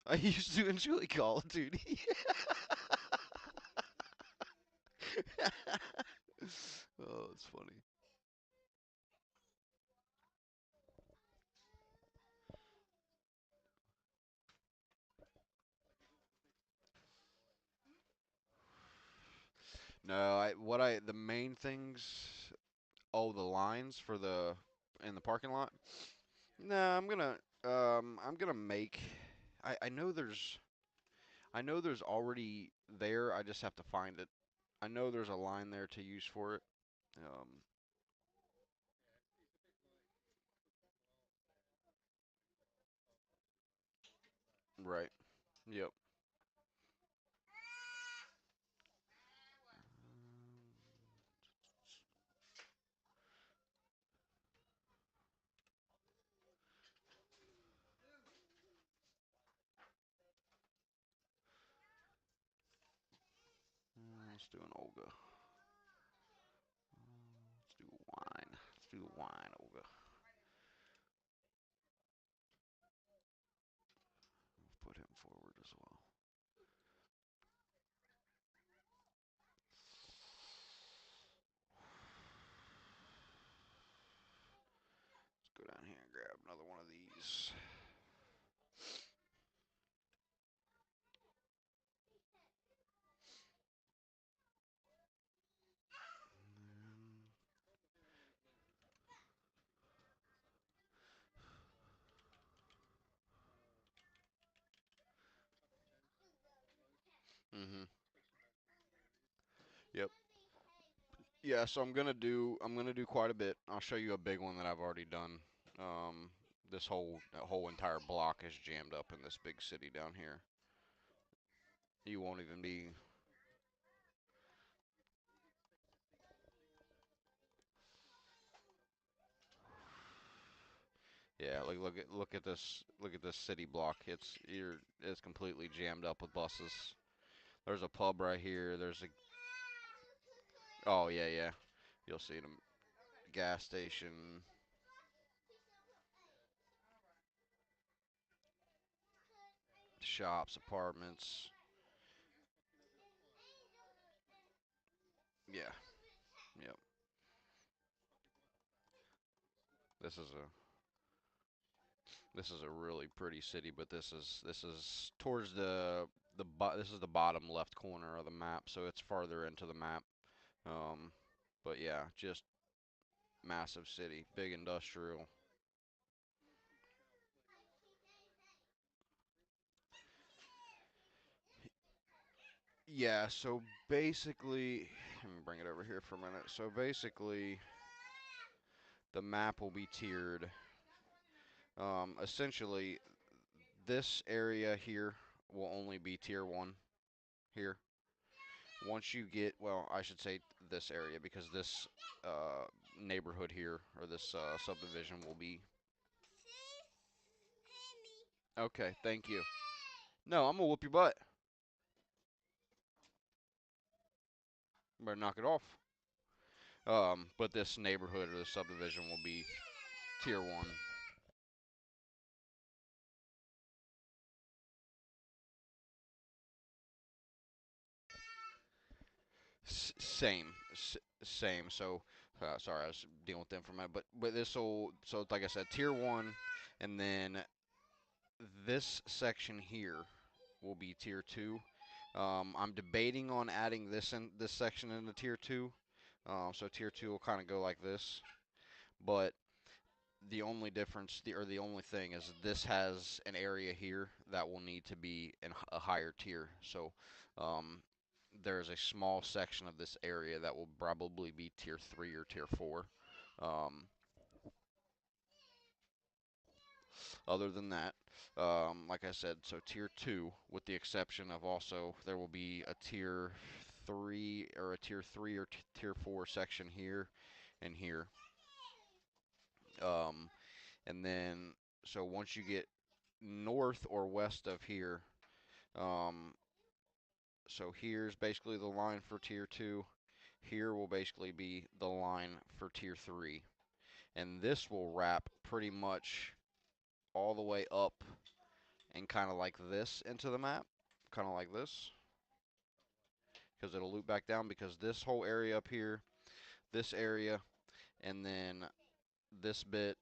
I used to enjoy Call of Duty. Oh, it's funny. No, the main things. Oh, the lines for the in the parking lot. No, I'm gonna make. I know there's already there. I just have to find it. I know there's a line there to use for it. Um, right. Yep. Let's do an Olga. Let's do a wine. Let's do a wine, Olga. Put him forward as well. Let's go down here and grab another one of these. Mm-hmm. Yep. Yeah, so I'm gonna do quite a bit. I'll show you a big one that I've already done. Um, this whole entire block is jammed up in this big city down here. You won't even be. Yeah, like look at this city block. It's completely jammed up with buses. There's a pub right here. Oh yeah, yeah. You'll see them. Gas station, shops, apartments. Yeah. Yep. This is a this is a really pretty city, but this is towards this is the bottom left corner of the map, so it's farther into the map. Um, but yeah, just massive city, big industrial. Yeah, so basically, let me bring it over here for a minute. So basically, the map will be tiered. Essentially, this area here will only be tier one here. Once you get, well, I should say this area because this neighborhood here or this subdivision will be. Okay, thank you. No, I'm gonna whoop your butt. Better knock it off. But this neighborhood or this subdivision will be tier one. Same. So, sorry, I was dealing with them for a minute. But this will, so like I said, tier one, and then this section here will be tier two. I'm debating on adding this section into tier two. So tier two will kind of go like this. But the only difference, or the only thing, is this has an area here that will need to be in a higher tier. So um, there's a small section of this area that will probably be tier three or tier four. Um, Other than that, like I said, so tier two, with the exception of also there will be a tier three or tier four section here and here. Um, and then so once you get north or west of here, um, so here's basically the line for tier two. Here will basically be the line for tier three, and this will wrap pretty much all the way up and kind of like this into the map, kind of like this, because it'll loop back down because this whole area up here, this area, and then this bit,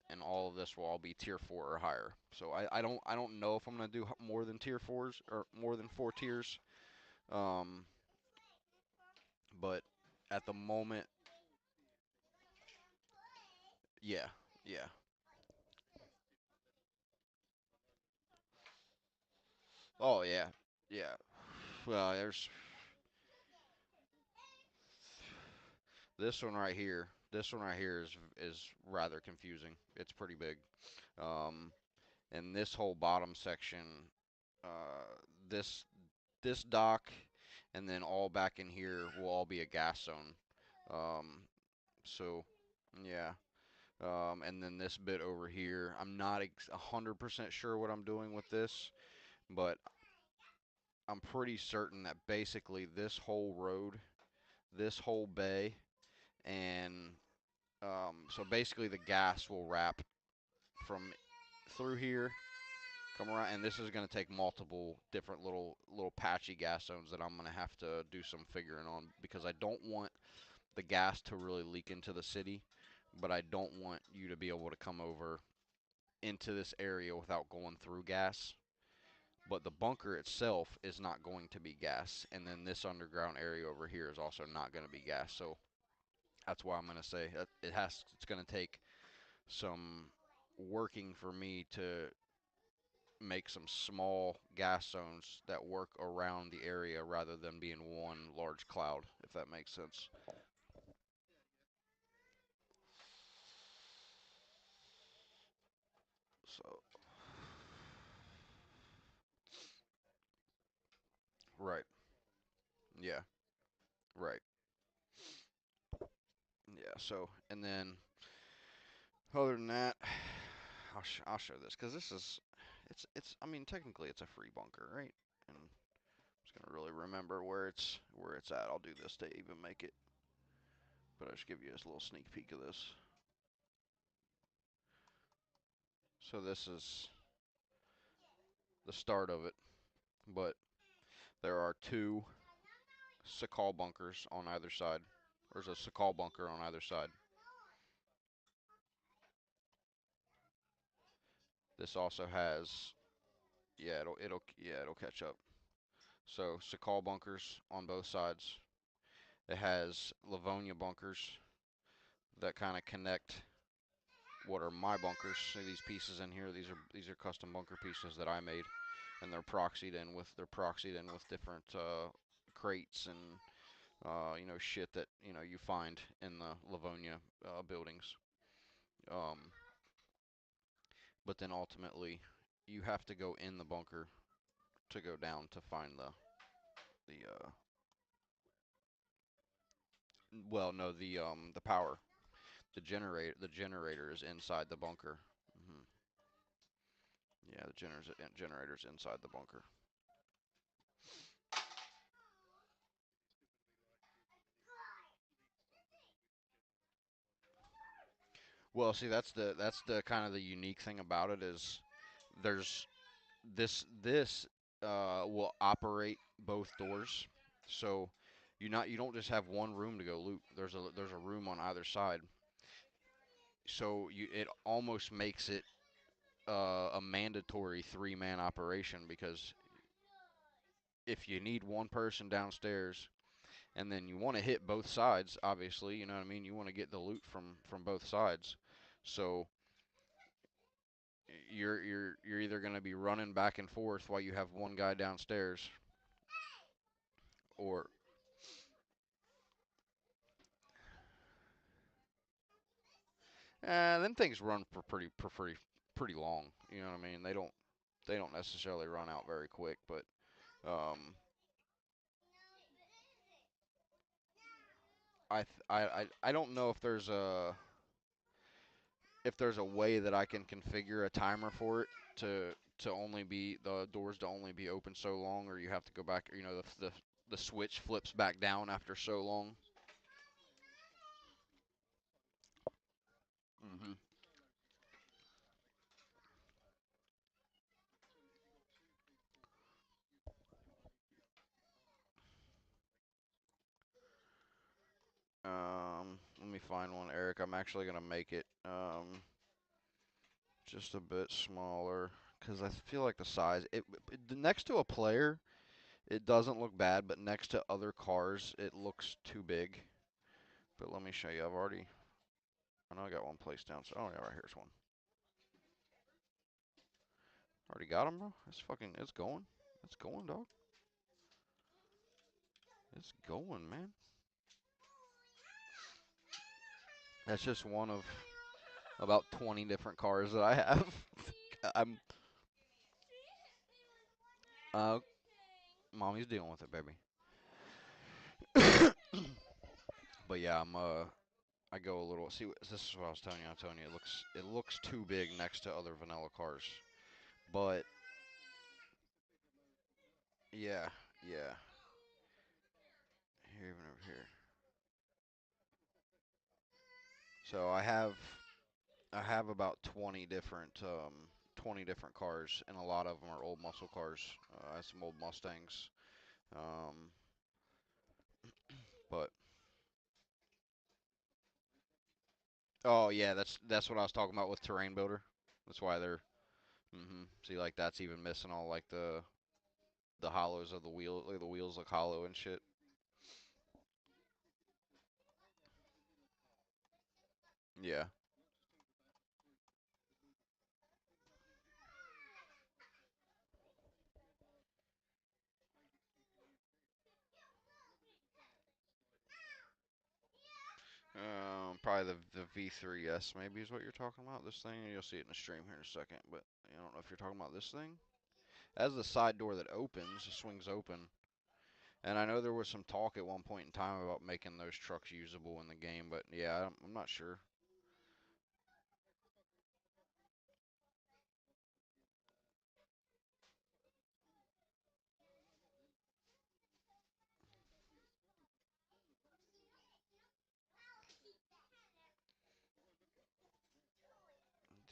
and all of this will all be tier four or higher. So I don't know if I'm gonna do more than tier fours or more than four tiers. Um, but at the moment, yeah, yeah. Oh yeah, yeah. Well, there's this one right here. This one right here is rather confusing. It's pretty big. Um, and this whole bottom section, uh, this this dock, and then all back in here will all be a gas zone. Um, so yeah. And then this bit over here, I'm not 100% sure what I'm doing with this, but I'm pretty certain that basically this whole road, this whole bay, and so basically the gas will wrap from through here, come around, and this is going to take multiple different little patchy gas zones that I'm going to have to do some figuring on because I don't want the gas to really leak into the city, but I don't want you to be able to come over into this area without going through gas. But the bunker itself is not going to be gas, and then this underground area over here is also not going to be gas. So that's why I'm going to say it's going to take some working for me to make some small gas zones that work around the area rather than being one large cloud, if that makes sense. So, right. Yeah, right. Yeah, so, and then other than that, I'll show this because this is, I mean, technically it's a free bunker, right? And I'm just gonna really remember where it's at. I'll do this to even make it, but I'll just give you a little sneak peek of this. So this is the start of it, but there are two Sakal bunkers on either side. There's a Sakal bunker on either side. This also has, yeah, it'll catch up. So Sakal bunkers on both sides. It has Livonia bunkers that kind of connect what are my bunkers. See these pieces in here. These are custom bunker pieces that I made, and they're proxied in with different crates and shit that you find in the Livonia buildings. Um, but then ultimately, you have to go in the bunker to go down to find the well, no, the power. The generator is inside the bunker. Hmm. Yeah, the generator's inside the bunker. Well, see, that's the kind of the unique thing about it is there's this will operate both doors. So You don't just have one room to go loot. There's a room on either side. So it almost makes it a mandatory 3-man operation because if you need one person downstairs and then you want to hit both sides, obviously, you know what I mean. You want to get the loot from both sides. So you're either going to be running back and forth while you have one guy downstairs, or them things run for pretty long. You know what I mean? They don't necessarily run out very quick, but um, I don't know if there's a way that I can configure a timer for it to only be the doors to only be open so long, or you have to go back. You know, the switch flips back down after so long. Hmm. Let me find one, Eric. I'm actually gonna make it just a bit smaller because I feel like the size next to a player it doesn't look bad, but next to other cars it looks too big. But let me show you. I know I got one placed down. So, oh yeah, right here's one. Already got him, bro. It's going. It's going, dog. It's going, man. That's just one of about 20 different cars that I have. I'm uh, mommy's dealing with it, baby. But yeah, I go a little. See, this is what I was telling you. I'm telling you, it looks too big next to other vanilla cars. But yeah, yeah. Here, even over here. So I have about 20 different cars, and a lot of them are old muscle cars. I have some old Mustangs. Um, but oh yeah, that's what I was talking about with Terrain Builder. That's why they're. See, like that's even missing all like the hollows of the wheel. Like the wheels look hollow and shit. Yeah. Probably the V3S maybe is what you're talking about. This thing, you'll see it in the stream here in a second. But I don't know if you're talking about this thing. As the side door that opens, it swings open. And I know there was some talk at one point in time about making those trucks usable in the game, but yeah, I'm not sure.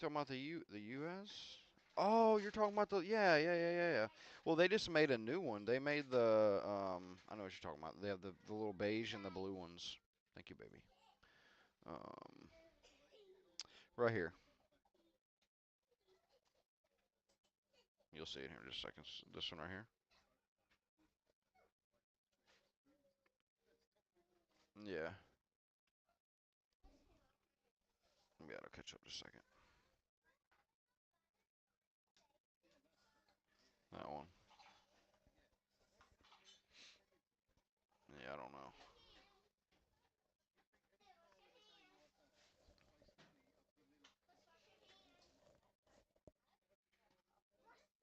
You talking about the US? Oh, you're talking about the yeah. Well, they just made a new one. They made the I know what you're talking about. They have the little beige and the blue ones. Thank you, baby. Um, right here. You'll see it here in just a second. This one right here. Yeah. Yeah, it'll catch up in a second. That one. Yeah, I don't know.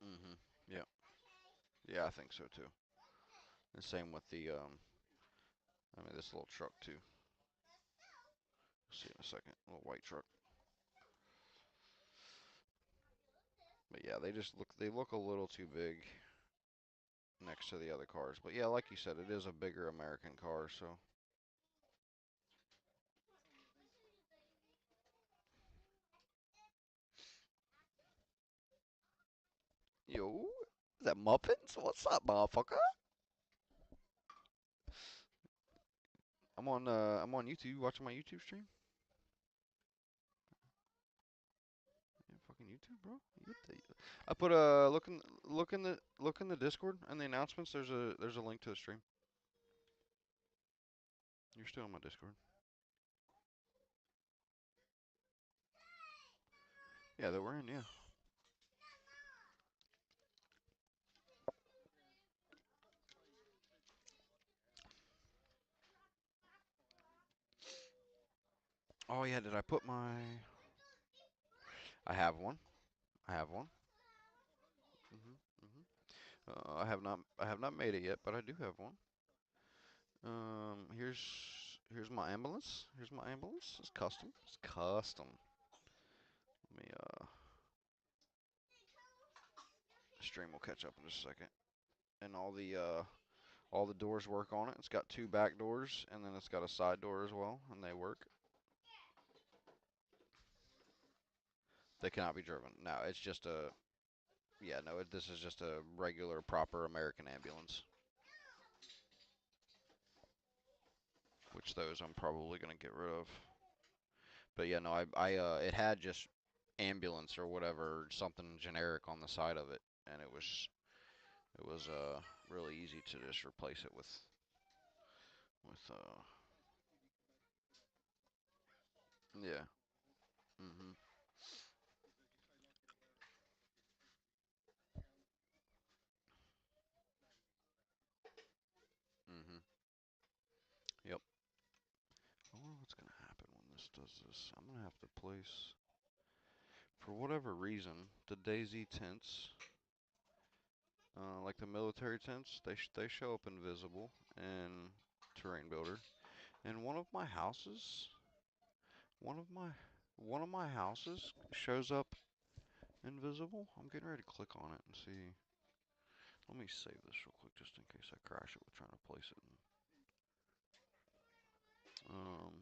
Mhm. Yeah. Yeah, I think so too. And same with the I mean this little truck too. See in a second. Little white truck. But yeah, they look a little too big next to the other cars. But yeah, like you said, it is a bigger American car, so yo, is that Muffins? What's up, motherfucker? I'm on YouTube. You watching my YouTube stream? Yeah, fucking YouTube, bro. I put a look in the Discord and the announcements. There's a link to the stream. You're still on my Discord. Yeah, that we're in. Yeah. Oh yeah, did I put my? I have one. I have one. Mhm. Mhm. I have not made it yet, but I do have one. Here's my ambulance. Here's my ambulance. It's custom. It's custom. Let me stream will catch up in just a second. And all the doors work on it. It's got two back doors and then it's got a side door as well, and they work. They cannot be driven. No, it's just a yeah. No, this is just a regular, proper American ambulance. Which those I'm probably gonna get rid of. But yeah, no, it had just ambulance or whatever, something generic on the side of it, and it was really easy to just replace it with yeah. Mhm. Mhm. Yep. I wonder what's gonna happen when this does this. I'm gonna have to place, for whatever reason, the DayZ tents, like the military tents, they show up invisible in Terrain Builder. And one of my one of my houses shows up invisible. I'm getting ready to click on it and see. Let me save this real quick just in case I crash it with trying to place it. Um,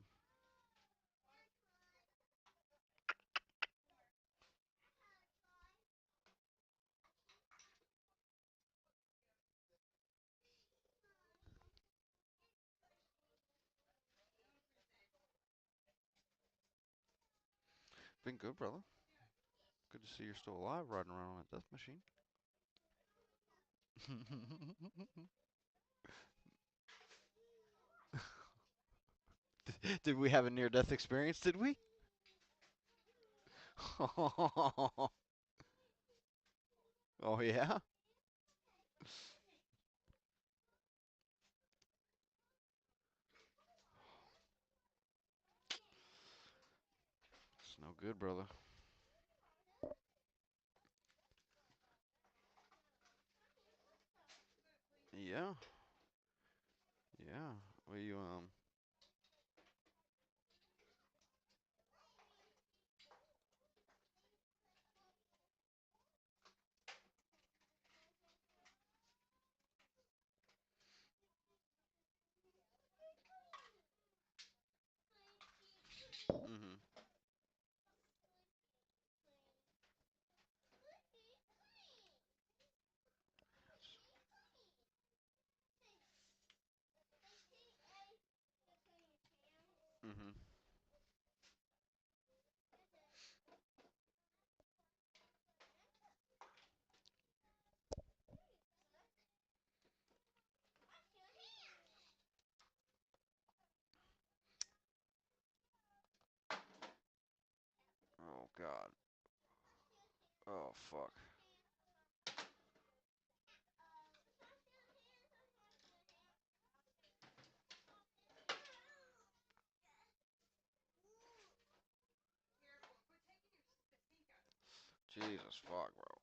been good, brother. Good to see you're still alive, riding around on a death machine. Did we have a near-death experience? Did we? Oh yeah. It's no good, brother. Yeah. Yeah. Well, you. Mhm. Mhm. Oh God. Oh fuck. Jesus fuck, bro.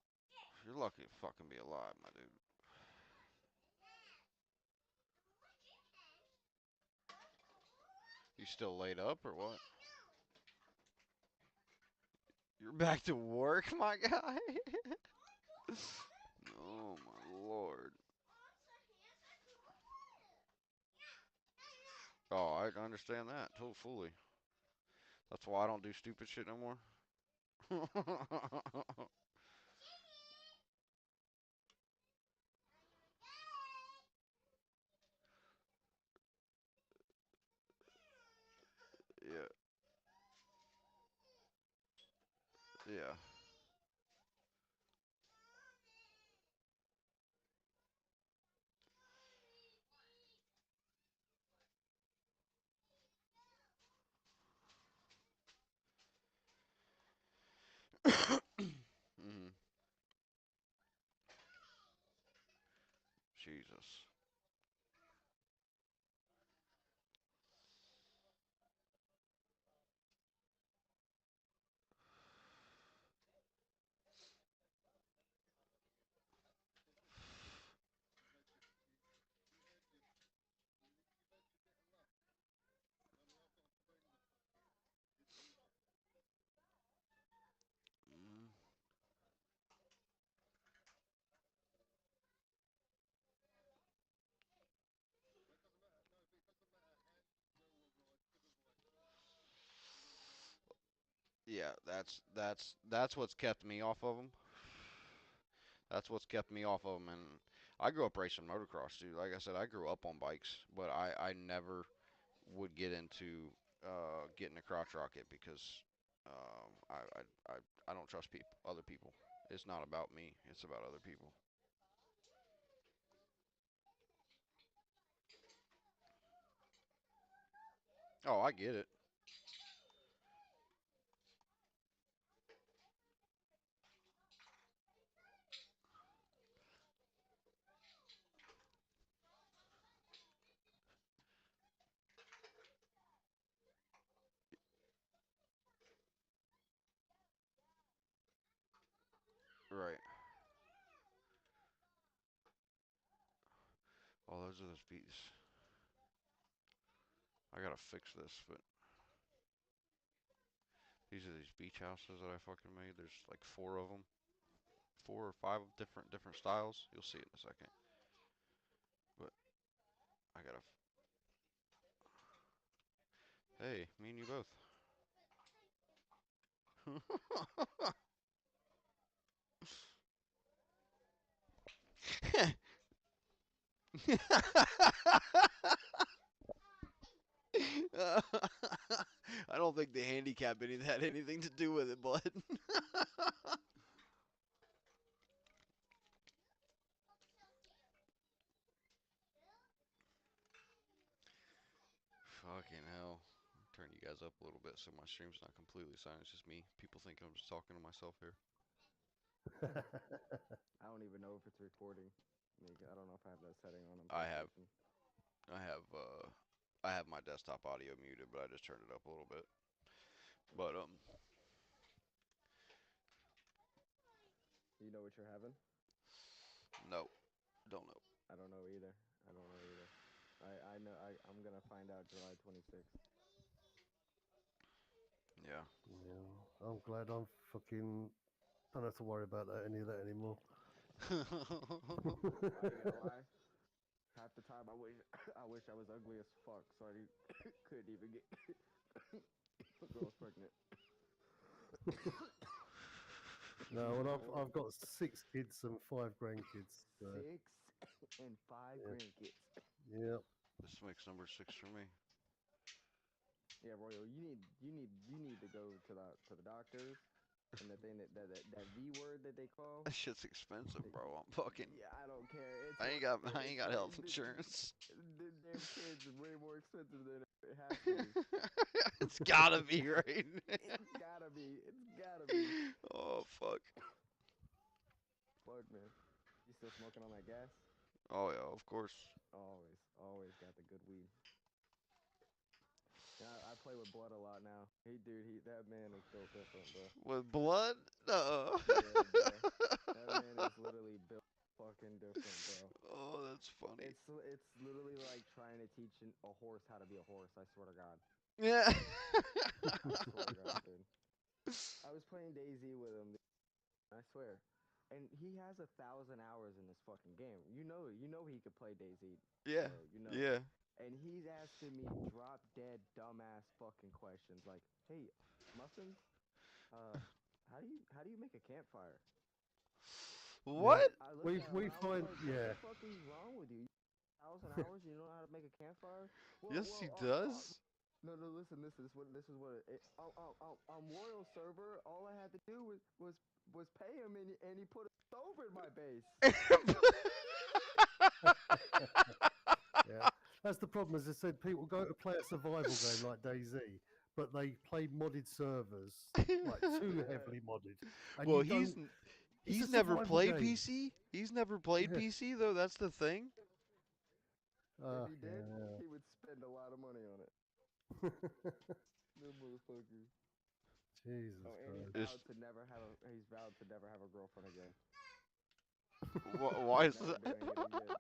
You're lucky to fucking be alive, my dude. You still laid up or what? You're back to work, my guy. Oh my lord. Oh, I understand that totally fully. That's why I don't do stupid shit no more. Jesus. Mm. Yeah, that's what's kept me off of them. That's what's kept me off of them. And I grew up racing motocross, dude. Like I said, I grew up on bikes, but I never would get into getting a crotch rocket because um, I, I I I don't trust people, other people. It's not about me. It's about other people. Oh, I get it. Right. Oh, those are those beats. I gotta fix this, but these are these beach houses that I fucking made. There's like four of them, four or five different styles. You'll see it in a second. But I gotta. Hey, me and you both. I don't think the handicap had anything to do with it, bud. Fucking hell. Turn you guys up a little bit so my stream's not completely silent. It's just me. People think I'm just talking to myself here. I don't even know if it's recording. Like, I don't know if I have that setting on I have, PlayStation. I have, I have my desktop audio muted, but I just turned it up a little bit. But You know what you're having? no, don't know. I don't know either. I don't know either. I know I'm gonna find out July 26th. Yeah. Yeah, I'm glad I'm fucking don't have to worry about any of that anymore. I ain't gonna lie. Half the time I wish I wish I was ugly as fuck, so I couldn't even get girls pregnant. No, well, Lord. I've got 6 kids and 5 grandkids. So, 6 and 5 yeah, grandkids. yeah. This makes number 6 for me. Yeah, Royal, you need to go to the doctors and the thing that V word that they call. That shit's expensive, They, bro. I'm fucking. yeah, I don't care. It's I ain't worth got. it. I ain't It's got like health insurance. the damn kids are way more expensive than it has to be. It's gotta be right. It's gotta be. It's gotta be. Oh fuck. Fuck, man. You still smoking on that gas? Oh yeah, of course. Always, always got the good weed. And I play with blood a lot now. That man is built different, bro. With blood? No. Yeah, bro. That man is literally built fucking different, bro. Oh, that's funny. It's literally like trying to teach a horse how to be a horse. I swear to God. Yeah. I swear to God, dude. I was playing DayZ with him. I swear, and he has 1,000 hours in this fucking game. You know he could play DayZ, Yeah. bro. You know. Yeah. And he's asking me drop dead dumbass fucking questions like, "Hey, Muffins, uh, how do you make a campfire?" Yeah, What? I looked we at him we and I was find like, "What the yeah. fuck is wrong with you? 1,000 hours, you don't know how to make a campfire?" Well, Yes, he well, does. no, no. Listen, this is what on Royal server. All I had to do was pay him, and he put a stove in my base. Yeah, that's the problem. As I said, people go to play a survival game like DayZ, but they play modded servers, like too Yeah, heavily modded, and Well, you he's don't. It's a He's never survival played game. PC. He's never played Yeah. PC though. That's the thing. If Oh, he did, yeah. he would spend a lot of money on it. That motherfucker. Jesus Oh, and he's Christ. It's, vowed to never have a. He's vowed to never have a girlfriend again. why is Never doing it that? again.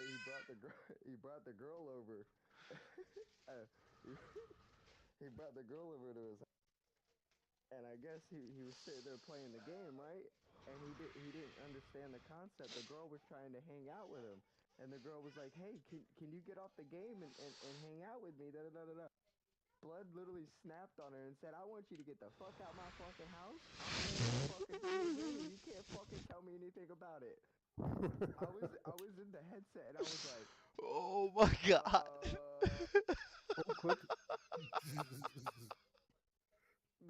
He brought the girl. He brought the girl over. uh, he, he brought the girl over to his house, and I guess he was sitting there playing the game, right? And he didn't understand the concept. The girl was trying to hang out with him, and the girl was like, "Hey, can you get off the game and hang out with me?" Da da da da da. Blood literally snapped on her and said, "I want you to get the fuck out my fucking house. I'm playing fucking video game and you can't fucking tell me anything about it." I was in the headset and I was like, Oh my god. Awkward.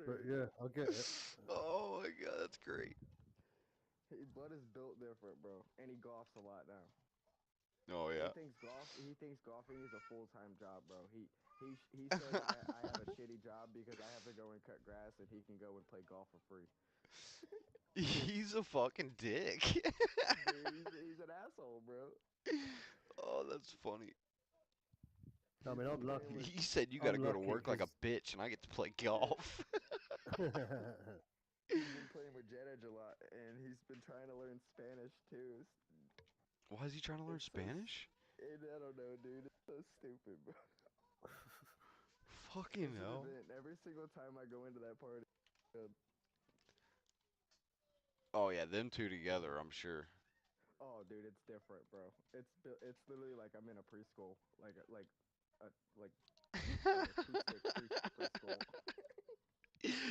But dude, yeah, I get it. Oh my god, that's great. Blood is built different, bro, and he golfs a lot now. Oh He yeah. thinks golfing is a full-time job, bro. He says I have a shitty job because I have to go and cut grass and he can go and play golf for free. He's a fucking dick. Dude, he's an asshole, bro. Oh, that's funny. I He's mean, been I'm playing lucky. with He said you got to I'm go to lucky work like a because bitch, and I get to play yeah. golf. He's been playing with Jeddah a lot, and he's been trying to learn Spanish too. Why is he trying to learn It's so Spanish? I don't know, dude. It's so stupid, bro. Fucking It's an hell. event. Every single time I go into that party, uh, Oh yeah, them two together, I'm sure. oh, dude, it's different, bro. It's literally like I'm in a preschool, a like an acoustic preschool.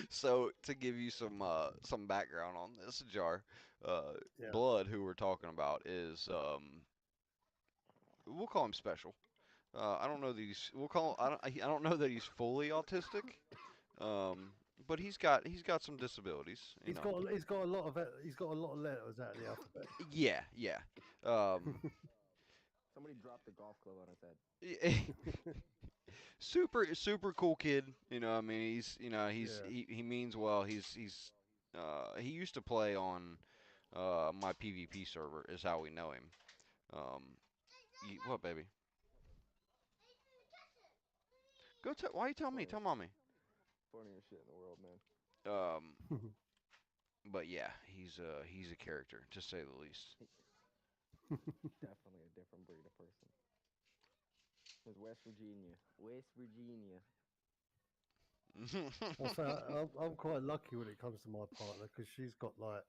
So to give you some background on this jar, yeah, Blood, who we're talking about, is we'll call him special. I don't know that he's we'll call I don't know that he's fully autistic. Um, but he's got some disabilities, you know. he's got a lot of letters out of the alphabet. Yeah, yeah. Um, Somebody dropped the golf club on his head. super cool kid. You know, I mean, Yeah. he means well. He used to play on my PvP server is how we know him. Um, what baby? Go tell. Why you tell me? Tell Funniest, mommy. funniest shit in the world, man. Um, but yeah, he's a character to say the least. Definitely a different breed of person. It's West Virginia. West Virginia. I'll say I'm quite lucky when it comes to my partner because she's got like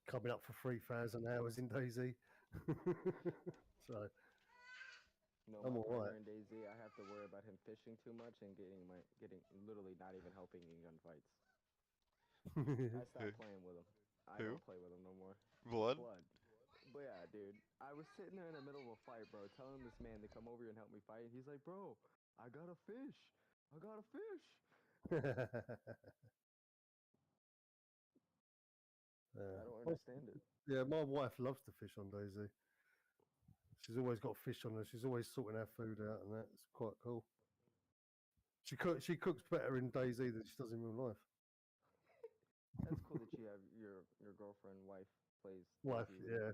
coming up for 3,000 hours in DayZ. So No, I'm my all partner right. in DayZ, I have to worry about him fishing too much and getting literally not even helping in gunfights. I stopped playing with him. I Who? don't play with him no more. Blood? Blood. But yeah, dude, I was sitting there in the middle of a fight, bro, telling this man to come over here and help me fight. And he's like, "Bro, I got a fish. I got a fish." Yeah. I don't Well, understand it. yeah, my wife loves to fish on DayZ. She's always got fish on her. She's always sorting our food out, and that's quite cool. She cooks better in DayZ than she does in real life. That's cool that you have your girlfriend, wife plays Wife, DayZ with you. yeah,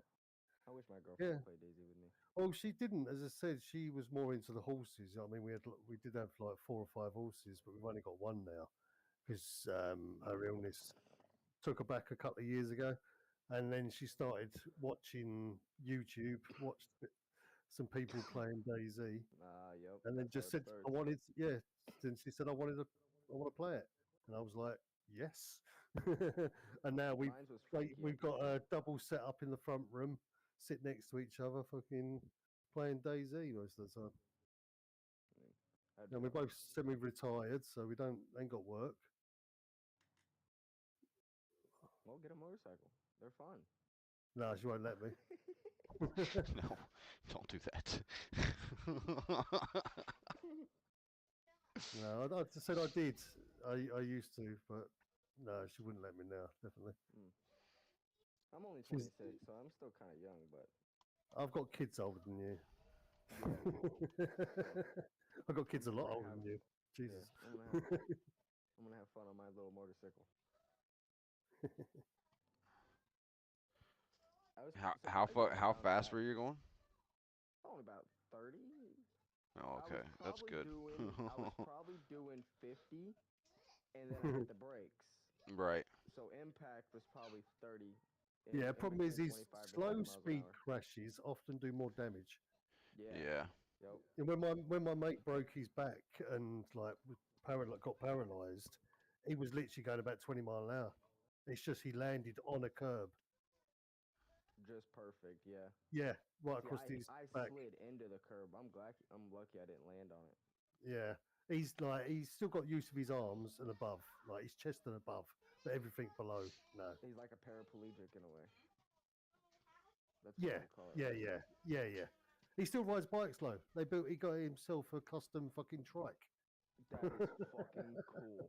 I wish my girlfriend yeah. would play DayZ with me. Well, she didn't. As I said, she was more into the horses. I mean, we did have like 4 or 5 horses, but we've only got one now because her illness took her back a couple of years ago, and then she started watching YouTube, watched some people playing DayZ, Yep, and then that's how just it said, "I starts. wanted, yeah." Then she said, I want to play it," and I was like, "Yes." And now Mine was Frankie at we've got first. a double set up in the front room, sit next to each other, fucking playing DayZ most of the time. I mean, I'd And be we're honest. both semi-retired, so we don't ain't got work. Well, get a motorcycle. They're fun. No, she won't let me. No, don't do that. No, I just said I did. I used to, but no, she wouldn't let me now. Definitely. Mm. I'm only She's. 26, so I'm still kind of young, but I've got kids older than you. yeah. So I've got kids a I'm lot gonna older have than you. yeah. Jesus. I'm gonna have fun on my little motorcycle. How Bounced fast back. were you going? Only about 30. Oh, I was okay, that's probably good. doing I was probably doing 50, and then I hit the brakes. Right. So impact was probably 30, Yeah, in problem is between these 25 to 30 slow miles an speed hour. crashes often do more damage. Yeah. Yeah. Yep. And when my mate broke his back and like got paralysed, he was literally going about 20 mile an hour. It's just he landed on a curb. Just perfect. Yeah. Yeah, right See, across his I back. slid into the curb. I'm lucky I didn't land on it. Yeah, he's still got use of his arms and above, like his chest and above, but everything below, no. He's like a paraplegic in a way. That's what Yeah, they call it, yeah, right? yeah, yeah, yeah. He still rides bikes though. He got himself a custom fucking trike. That is fucking cool.